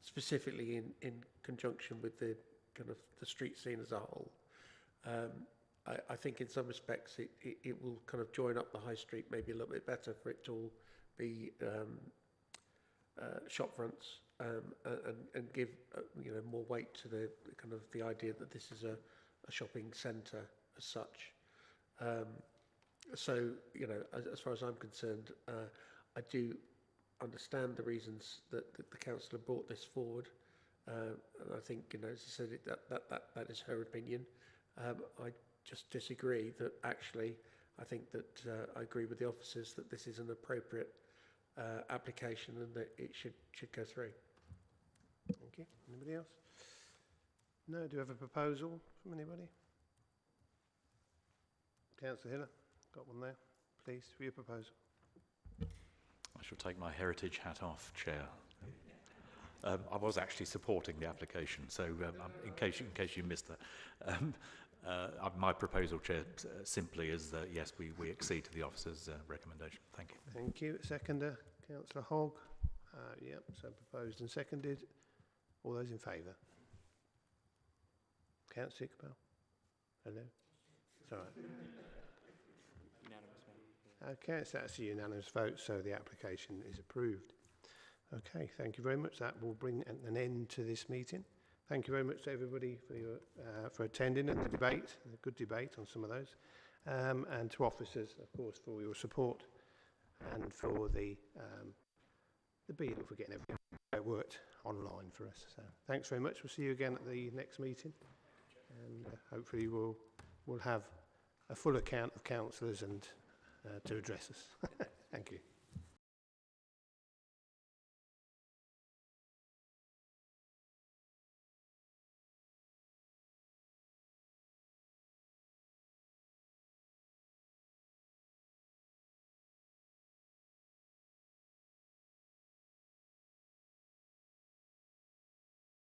specifically in conjunction with the kind of the street scene as a whole. I think in some respects it will kind of join up the high street maybe a little bit better for it to all be shop fronts and give you know, more weight to the kind of the idea that this is a shopping centre as such. So you know, as far as I'm concerned, I do understand the reasons that the councillor brought this forward, and I think, you know, as I said, that is her opinion. I just disagree that actually. I think that I agree with the officers that this is an appropriate application and that it should go through. Thank you. Anybody else? No. Do you have a proposal from anybody? Councillor Hiller, got one there. Please, for your proposal. I shall take my heritage hat off, Chair. I was actually supporting the application, so in case you missed that. My proposal, Chair, simply is that, yes, we accede to the officer's recommendation. Thank you. Thank you. Seconder, Councillor Hogg. Yep, so proposed and seconded. All those in favour? Councillor Iqbal? Hello? It's all right. Okay, so that's a unanimous vote, so the application is approved. Okay, thank you very much. That will bring an end to this meeting. Thank you very much to everybody for your for attending and the debate, a good debate on some of those, and to officers, of course, for your support and for the beadle for getting everything worked online for us. So thanks very much. We'll see you again at the next meeting, and hopefully we'll have a full account of councillors and to address us. Thank you.